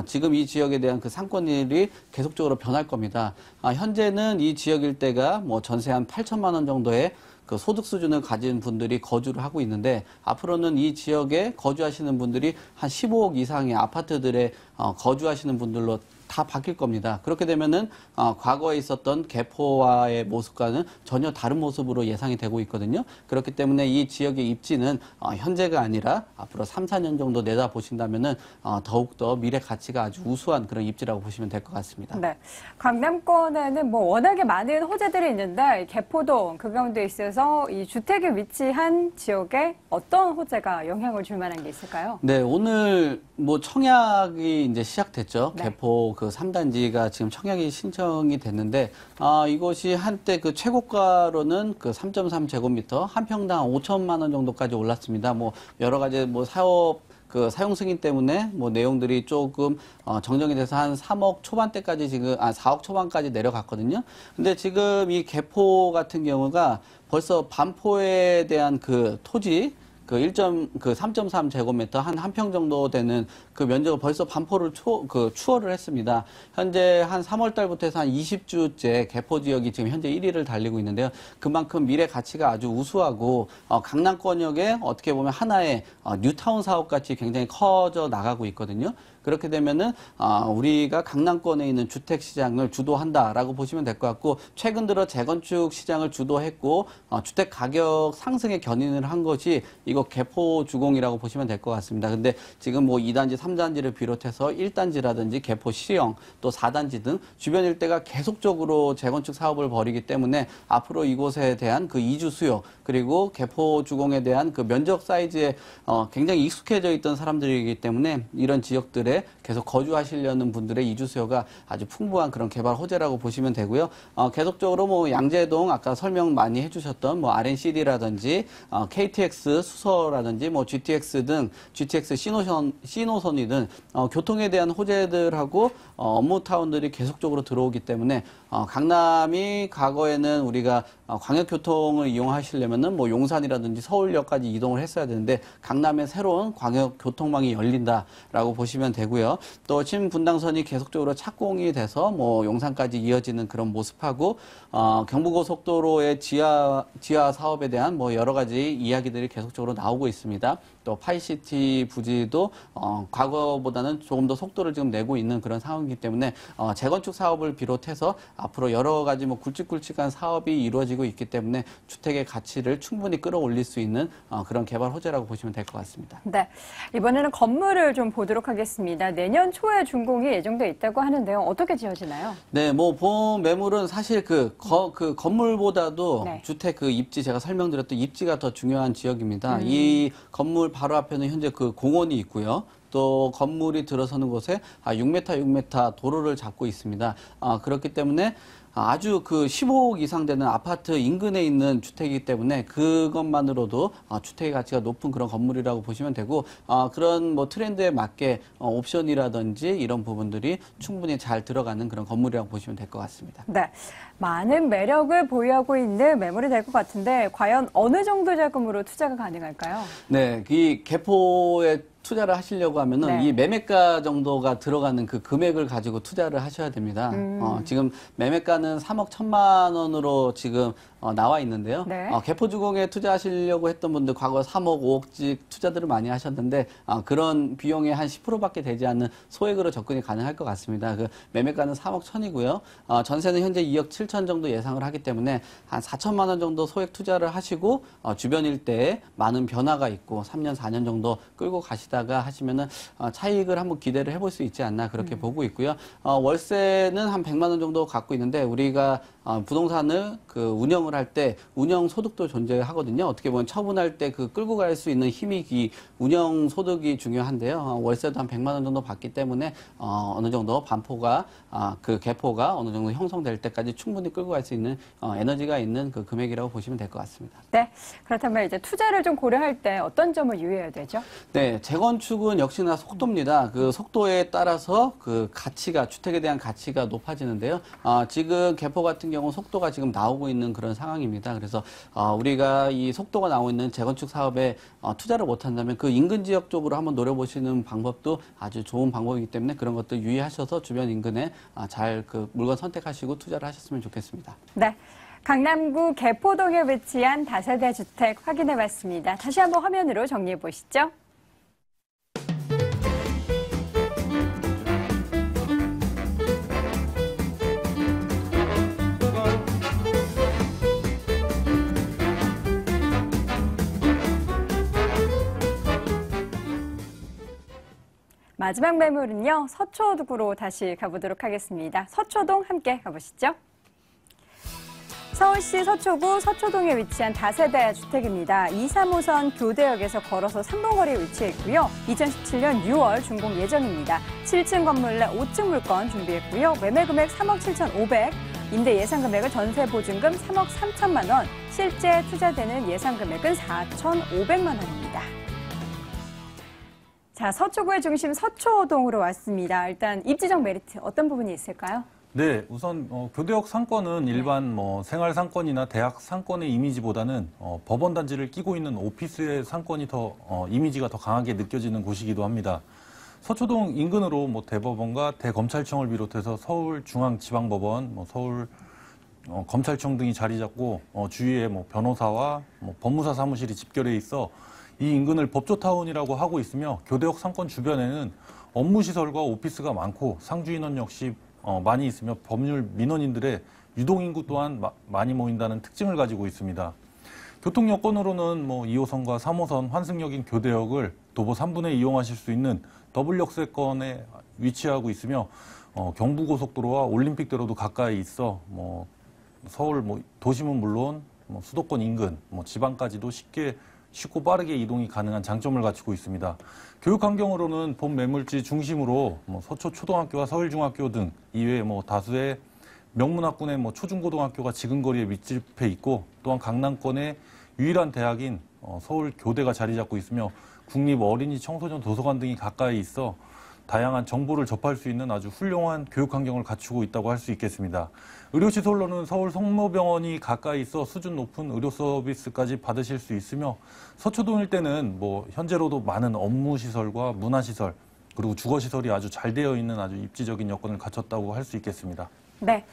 지금 이 지역에 대한 그 상권들이 계속적으로 변할 겁니다. 현재는 이 지역 일대가 뭐 전세 한 8천만 원 정도의 그 소득 수준을 가진 분들이 거주를 하고 있는데 앞으로는 이 지역에 거주하시는 분들이 한 15억 이상의 아파트들에 거주하시는 분들로 다 바뀔 겁니다. 그렇게 되면은 과거에 있었던 개포와의 모습과는 전혀 다른 모습으로 예상이 되고 있거든요. 그렇기 때문에 이 지역의 입지는 현재가 아니라 앞으로 3, 4년 정도 내다보신다면은 더욱더 미래 가치가 아주 우수한 그런 입지라고 보시면 될 것 같습니다. 네, 강남권에는 뭐 워낙에 많은 호재들이 있는데 개포동 그 가운데 있어서 이 주택이 위치한 지역에 어떤 호재가 영향을 줄 만한 게 있을까요? 네, 오늘 뭐 청약이 이제 시작됐죠. 네. 개포 그 3단지가 지금 청약이 신청이 됐는데 이것이 한때 그 최고가로는 그 3.3제곱미터 한 평당 5천만 원 정도까지 올랐습니다. 뭐 여러 가지 뭐 사업 그 사용 승인 때문에 뭐 내용들이 조금 정정이 돼서 한 3억 초반대까지 지금 4억 초반까지 내려갔거든요. 근데 지금 이 개포 같은 경우가 벌써 반포에 대한 그 토지 그 3.3제곱미터 한 평 정도 되는 그 면적을 벌써 반포를 추월을 했습니다. 현재 한 3월 달부터 해서 한 20주째 개포 지역이 지금 현재 1위를 달리고 있는데요. 그만큼 미래 가치가 아주 우수하고 강남권역에 어떻게 보면 하나의 뉴타운 사업 같이 굉장히 커져 나가고 있거든요. 그렇게 되면은 우리가 강남권에 있는 주택 시장을 주도한다라고 보시면 될 것 같고 최근 들어 재건축 시장을 주도했고 주택 가격 상승에 견인을 한 것이 이거 개포 주공이라고 보시면 될 것 같습니다. 근데 지금 뭐 2단지, 3단지를 비롯해서 1단지라든지 개포 시형 또 4단지 등 주변 일대가 계속적으로 재건축 사업을 벌이기 때문에 앞으로 이곳에 대한 그 이주 수요 그리고 개포 주공에 대한 그 면적 사이즈에 굉장히 익숙해져 있던 사람들이기 때문에 이런 지역들에 계속 거주하시려는 분들의 이주 수요가 아주 풍부한 그런 개발 호재라고 보시면 되고요. 계속적으로 뭐 양재동 아까 설명 많이 해주셨던 뭐 RNCD라든지 KTX 수서라든지 뭐 GTX 등 GTX 시노선이든 교통에 대한 호재들하고 업무타운들이 계속적으로 들어오기 때문에 강남이 과거에는 우리가 광역교통을 이용하시려면은 뭐 용산이라든지 서울역까지 이동을 했어야 되는데 강남에 새로운 광역교통망이 열린다라고 보시면 되고 되고요. 또 신분당선이 계속적으로 착공이 돼서 뭐 용산까지 이어지는 그런 모습하고 경부고속도로의 지하 사업에 대한 뭐 여러 가지 이야기들이 계속적으로 나오고 있습니다. 또 파이시티 부지도 과거보다는 조금 더 속도를 지금 내고 있는 그런 상황이기 때문에 재건축 사업을 비롯해서 앞으로 여러 가지 뭐 굵직굵직한 사업이 이루어지고 있기 때문에 주택의 가치를 충분히 끌어올릴 수 있는 그런 개발 호재라고 보시면 될 것 같습니다. 네, 이번에는 건물을 좀 보도록 하겠습니다. 내년 초에 준공이 예정돼 있다고 하는데요. 어떻게 지어지나요? 네, 뭐 본 매물은 사실 그 건물보다도 네. 주택 그 입지 제가 설명드렸던 입지가 더 중요한 지역입니다. 이 건물 바로 앞에는 현재 그 공원이 있고요. 또 건물이 들어서는 곳에 6m 도로를 잡고 있습니다. 그렇기 때문에 아주 그 15억 이상 되는 아파트 인근에 있는 주택이기 때문에 그것만으로도 주택의 가치가 높은 그런 건물이라고 보시면 되고 그런 뭐 트렌드에 맞게 옵션이라든지 이런 부분들이 충분히 잘 들어가는 그런 건물이라고 보시면 될 것 같습니다. 네, 많은 매력을 보유하고 있는 매물이 될 것 같은데 과연 어느 정도 자금으로 투자가 가능할까요? 네, 이 개포에 투자를 하시려고 하면은 네. 이 매매가 정도가 들어가는 그 금액을 가지고 투자를 하셔야 됩니다. 지금 매매가는 3억 1천만 원으로 지금 나와 있는데요. 네. 개포주공에 투자하시려고 했던 분들 과거 3억, 5억씩 투자들을 많이 하셨는데 그런 비용의 한 10%밖에 되지 않는 소액으로 접근이 가능할 것 같습니다. 그 매매가는 3억 1천이고요. 전세는 현재 2억 7천 정도 예상을 하기 때문에 한 4천만 원 정도 소액 투자를 하시고 주변 일대에 많은 변화가 있고 3년, 4년 정도 끌고 가시다가 하시면은 차익을 한번 기대를 해볼 수 있지 않나 그렇게 보고 있고요. 월세는 한 100만 원 정도 갖고 있는데 우리가 부동산을 그 운영을 할 때 운영 소득도 존재하거든요. 어떻게 보면 처분할 때 그 끌고 갈 수 있는 힘이 운영 소득이 중요한데요. 월세도 한 100만 원 정도 받기 때문에 어느 정도 반포가 그 개포가 어느 정도 형성될 때까지 충분히 끌고 갈 수 있는 에너지가 있는 그 금액이라고 보시면 될 것 같습니다. 네, 그렇다면 이제 투자를 좀 고려할 때 어떤 점을 유의해야 되죠? 네, 재건축은 역시나 속도입니다. 그 속도에 따라서 그 가치가 주택에 대한 가치가 높아지는데요. 지금 개포 같은 경우 속도가 지금 나오고 있는 그런 상황입니다. 그래서 우리가 이 속도가 나오고 있는 재건축 사업에 투자를 못한다면 그 인근 지역 쪽으로 한번 노려보시는 방법도 아주 좋은 방법이기 때문에 그런 것들 유의하셔서 주변 인근에 잘 그 물건 선택하시고 투자를 하셨으면 좋겠습니다. 네. 강남구 개포동에 위치한 다세대 주택 확인해봤습니다. 다시 한번 화면으로 정리해 보시죠. 마지막 매물은요, 서초구로 다시 가보도록 하겠습니다. 서초동 함께 가보시죠. 서울시 서초구 서초동에 위치한 다세대 주택입니다. 2, 3호선 교대역에서 걸어서 3분 거리에 위치해 있고요. 2017년 6월 준공 예정입니다. 7층 건물 내 5층 물건 준비했고요. 매매 금액 3억 7,500, 임대 예상 금액은 전세 보증금 3억 3천만 원, 실제 투자되는 예상 금액은 4,500만 원입니다. 자, 서초구의 중심 서초동으로 왔습니다. 일단 입지적 메리트 어떤 부분이 있을까요? 네, 우선 교대역 상권은 일반 생활 상권이나 대학 상권의 이미지보다는 법원 단지를 끼고 있는 오피스의 상권이 더 이미지가 더 강하게 느껴지는 곳이기도 합니다. 서초동 인근으로 대법원과 대검찰청을 비롯해서 서울중앙지방법원, 서울 검찰청 등이 자리 잡고 주위에 변호사와 법무사 사무실이 집결해 있어 이 인근을 법조타운이라고 하고 있으며 교대역 상권 주변에는 업무시설과 오피스가 많고 상주 인원 역시 많이 있으며 법률 민원인들의 유동인구 또한 많이 모인다는 특징을 가지고 있습니다. 교통 여건으로는 2호선과 3호선 환승역인 교대역을 도보 3분에 이용하실 수 있는 더블 역세권에 위치하고 있으며 경부고속도로와 올림픽대로도 가까이 있어 서울 도심은 물론 수도권 인근 지방까지도 쉽고 빠르게 이동이 가능한 장점을 갖추고 있습니다. 교육 환경으로는 본 매물지 중심으로 서초 초등학교와 서울중학교 등 이외에 다수의 명문학군의 초중고등학교가 지근거리에 밀집해 있고 또한 강남권의 유일한 대학인 서울교대가 자리 잡고 있으며 국립 어린이 청소년 도서관 등이 가까이 있어 다양한 정보를 접할 수 있는 아주 훌륭한 교육 환경을 갖추고 있다고 할 수 있겠습니다. 의료시설로는 서울 성모병원이 가까이 있어 수준 높은 의료 서비스까지 받으실 수 있으며 서초동 일대는 현재로도 많은 업무시설과 문화시설, 그리고 주거시설이 아주 잘 되어 있는 아주 입지적인 여건을 갖췄다고 할 수 있겠습니다. 네,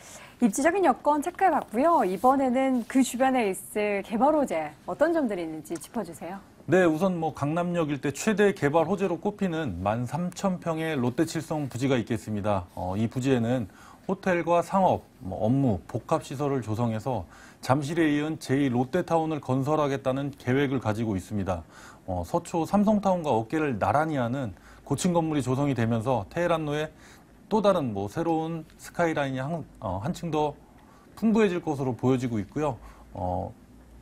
입지적인 여건 체크해봤고요. 이번에는 그 주변에 있을 개발 호재 어떤 점들이 있는지 짚어주세요. 네, 우선 뭐 강남역 일대 최대 개발 호재로 꼽히는 13,000평의 롯데칠성 부지가 있겠습니다. 이 부지에는 호텔과 상업, 업무, 복합시설을 조성해서 잠실에 이은 제2롯데타운을 건설하겠다는 계획을 가지고 있습니다. 서초 삼성타운과 어깨를 나란히 하는 고층 건물이 조성이 되면서 테헤란로에 또 다른 새로운 스카이라인이 한층 더 풍부해질 것으로 보여지고 있고요.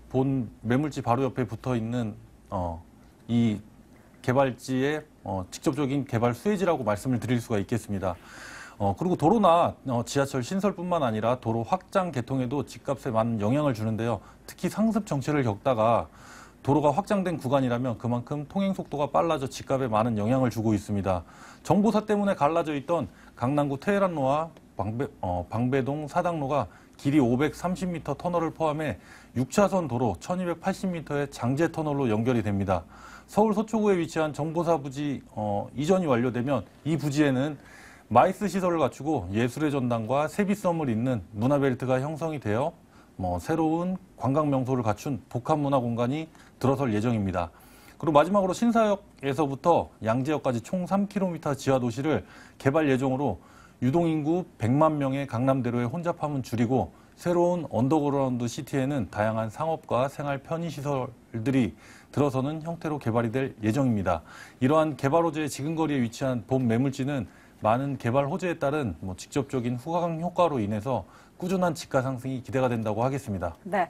본 매물지 바로 옆에 붙어 있는 이 개발지의 직접적인 개발 수혜지라고 말씀을 드릴 수가 있겠습니다. 그리고 도로나 지하철 신설뿐만 아니라 도로 확장 개통에도 집값에 많은 영향을 주는데요. 특히 상습 정체를 겪다가 도로가 확장된 구간이라면 그만큼 통행 속도가 빨라져 집값에 많은 영향을 주고 있습니다. 정보사 때문에 갈라져 있던 강남구 테헤란로와 방배동 사당로가 길이 530m 터널을 포함해 6차선 도로 1280m의 장제 터널로 연결이 됩니다. 서울 서초구에 위치한 정보사 부지 이전이 완료되면 이 부지에는 마이스 시설을 갖추고 예술의 전당과 세비섬을 잇는 문화벨트가 형성이 되어 새로운 관광 명소를 갖춘 복합문화 공간이 들어설 예정입니다. 그리고 마지막으로 신사역에서부터 양재역까지 총 3km 지하 도시를 개발 예정으로 유동인구 100만 명의 강남대로의 혼잡함은 줄이고 새로운 언더그라운드 시티에는 다양한 상업과 생활 편의시설들이 들어서는 형태로 개발이 될 예정입니다. 이러한 개발 호재의 지근거리에 위치한 본 매물지는 많은 개발 호재에 따른 직접적인 후광 효과로 인해서 꾸준한 지가 상승이 기대가 된다고 하겠습니다. 네,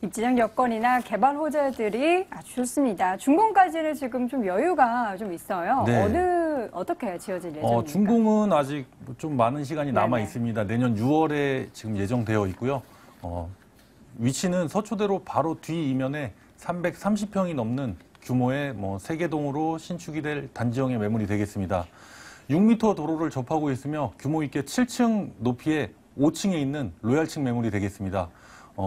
입지적 여건이나 개발 호재들이 아주 좋습니다. 준공까지는 지금 좀 여유가 좀 있어요. 네. 어떻게 지어질 예정입니까? 준공은 아직 좀 많은 시간이 남아 있습니다. 내년 6월에 지금 예정되어 있고요. 위치는 서초대로 바로 뒤 이면에 330평이 넘는 규모의 3개 동으로 신축이 될 단지형의 매물이 되겠습니다. 6m 도로를 접하고 있으며 규모 있게 7층 높이의 5층에 있는 로얄층 매물이 되겠습니다.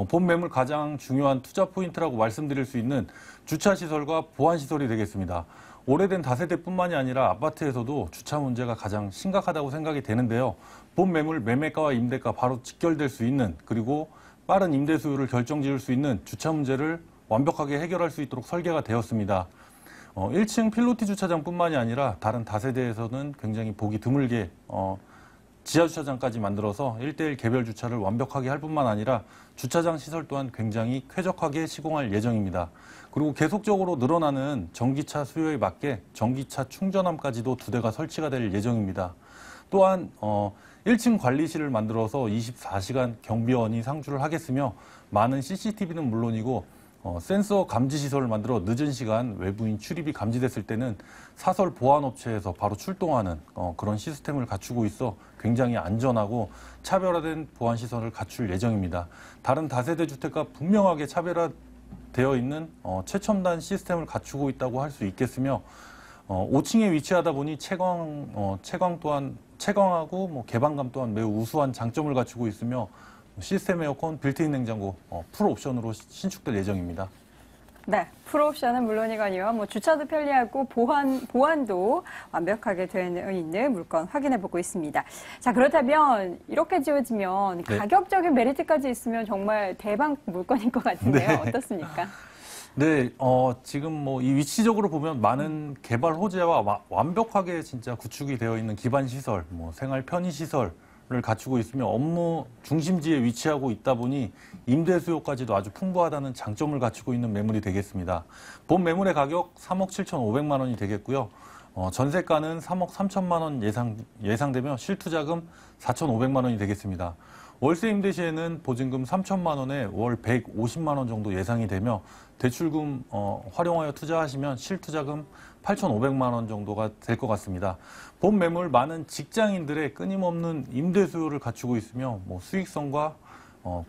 본 매물 가장 중요한 투자 포인트라고 말씀드릴 수 있는 주차시설과 보안시설이 되겠습니다. 오래된 다세대뿐만이 아니라 아파트에서도 주차 문제가 가장 심각하다고 생각이 되는데요. 본 매물 매매가와 임대가 바로 직결될 수 있는, 그리고 빠른 임대 수요를 결정지을 수 있는 주차 문제를 완벽하게 해결할 수 있도록 설계가 되었습니다. 1층 필로티 주차장뿐만이 아니라 다른 다세대에서는 굉장히 보기 드물게 지하주차장까지 만들어서 1:1 개별 주차를 완벽하게 할 뿐만 아니라 주차장 시설 또한 굉장히 쾌적하게 시공할 예정입니다. 그리고 계속적으로 늘어나는 전기차 수요에 맞게 전기차 충전함까지도 2대가 설치가 될 예정입니다. 또한 1층 관리실을 만들어서 24시간 경비원이 상주를 하겠으며 많은 CCTV는 물론이고 센서 감지 시설을 만들어 늦은 시간 외부인 출입이 감지됐을 때는 사설 보안업체에서 바로 출동하는 그런 시스템을 갖추고 있어 굉장히 안전하고 차별화된 보안 시설을 갖출 예정입니다. 다른 다세대 주택과 분명하게 차별화되어 있는 최첨단 시스템을 갖추고 있다고 할 수 있겠으며 5층에 위치하다 보니 채광 또한 채광하고 개방감 또한 매우 우수한 장점을 갖추고 있으며 시스템 에어컨, 빌트인 냉장고 풀 옵션으로 신축될 예정입니다. 네, 풀 옵션은 물론이거니와 주차도 편리하고 보안도 완벽하게 되어 있는 물건 확인해보고 있습니다. 자, 그렇다면 이렇게 지어지면 가격적인 메리트까지 있으면 정말 대박 물건인 것 같은데요. 어떻습니까? 네, 지금 이 위치적으로 보면 많은 개발 호재와 완벽하게 진짜 구축이 되어 있는 기반 시설, 생활 편의 시설 를 갖추고 있으며 업무 중심지에 위치하고 있다 보니 임대 수요까지도 아주 풍부하다는 장점을 갖추고 있는 매물이 되겠습니다. 본 매물의 가격 3억 7,500만 원이 되겠고요. 전세가는 3억 3천만 원 예상되며 실투자금 4,500만 원이 되겠습니다. 월세 임대 시에는 보증금 3천만 원에 월 150만 원 정도 예상이 되며 대출금 활용하여 투자하시면 실투자금 8,500만 원 정도가 될 것 같습니다. 본 매물 많은 직장인들의 끊임없는 임대 수요를 갖추고 있으며 수익성과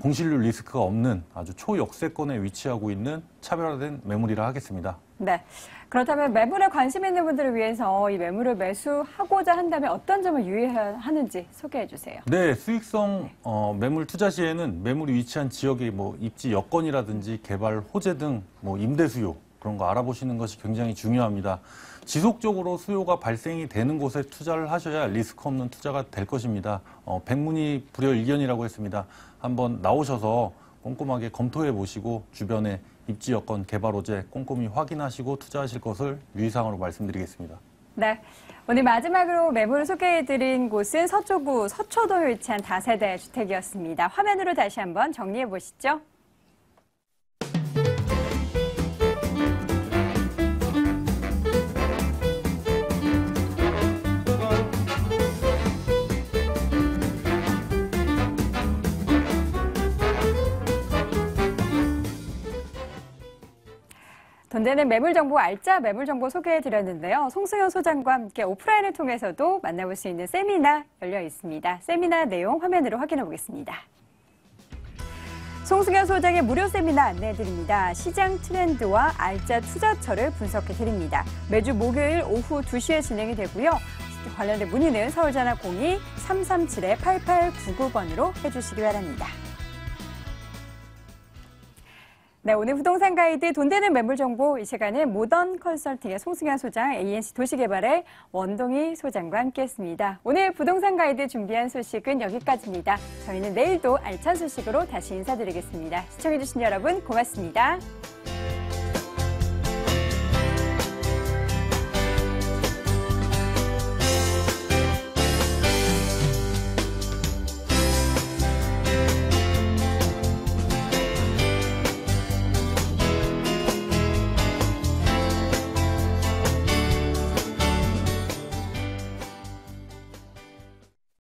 공실률 리스크가 없는 아주 초역세권에 위치하고 있는 차별화된 매물이라 하겠습니다. 네. 그렇다면 매물에 관심 있는 분들을 위해서 이 매물을 매수하고자 한다면 어떤 점을 유의해야 하는지 소개해 주세요. 네, 수익성 매물 투자 시에는 매물이 위치한 지역의 입지 여건이라든지 개발 호재 등 임대 수요, 그런 거 알아보시는 것이 굉장히 중요합니다. 지속적으로 수요가 발생이 되는 곳에 투자를 하셔야 리스크 없는 투자가 될 것입니다. 백문이 불여일견이라고 했습니다. 한번 나오셔서 꼼꼼하게 검토해 보시고 주변에 입지 여건, 개발 호재 꼼꼼히 확인하시고 투자하실 것을 유의사항으로 말씀드리겠습니다. 네. 오늘 마지막으로 매물을 소개해드린 곳은 서초구 서초동에 위치한 다세대 주택이었습니다. 화면으로 다시 한번 정리해 보시죠. 돈 되는 매물 정보, 알짜 매물 정보 소개해드렸는데요. 송승현 소장과 함께 오프라인을 통해서도 만나볼 수 있는 세미나 열려 있습니다. 세미나 내용 화면으로 확인해 보겠습니다. 송승현 소장의 무료 세미나 안내해드립니다. 시장 트렌드와 알짜 투자처를 분석해드립니다. 매주 목요일 오후 2시에 진행이 되고요. 관련된 문의는 서울전화 02-337-8899번으로 해주시기 바랍니다. 네, 오늘 부동산 가이드 돈 되는 매물 정보 이 시간은 모던 컨설팅의 송승현 소장, ANC 도시개발의 원동희 소장과 함께했습니다. 오늘 부동산 가이드 준비한 소식은 여기까지입니다. 저희는 내일도 알찬 소식으로 다시 인사드리겠습니다. 시청해주신 여러분 고맙습니다.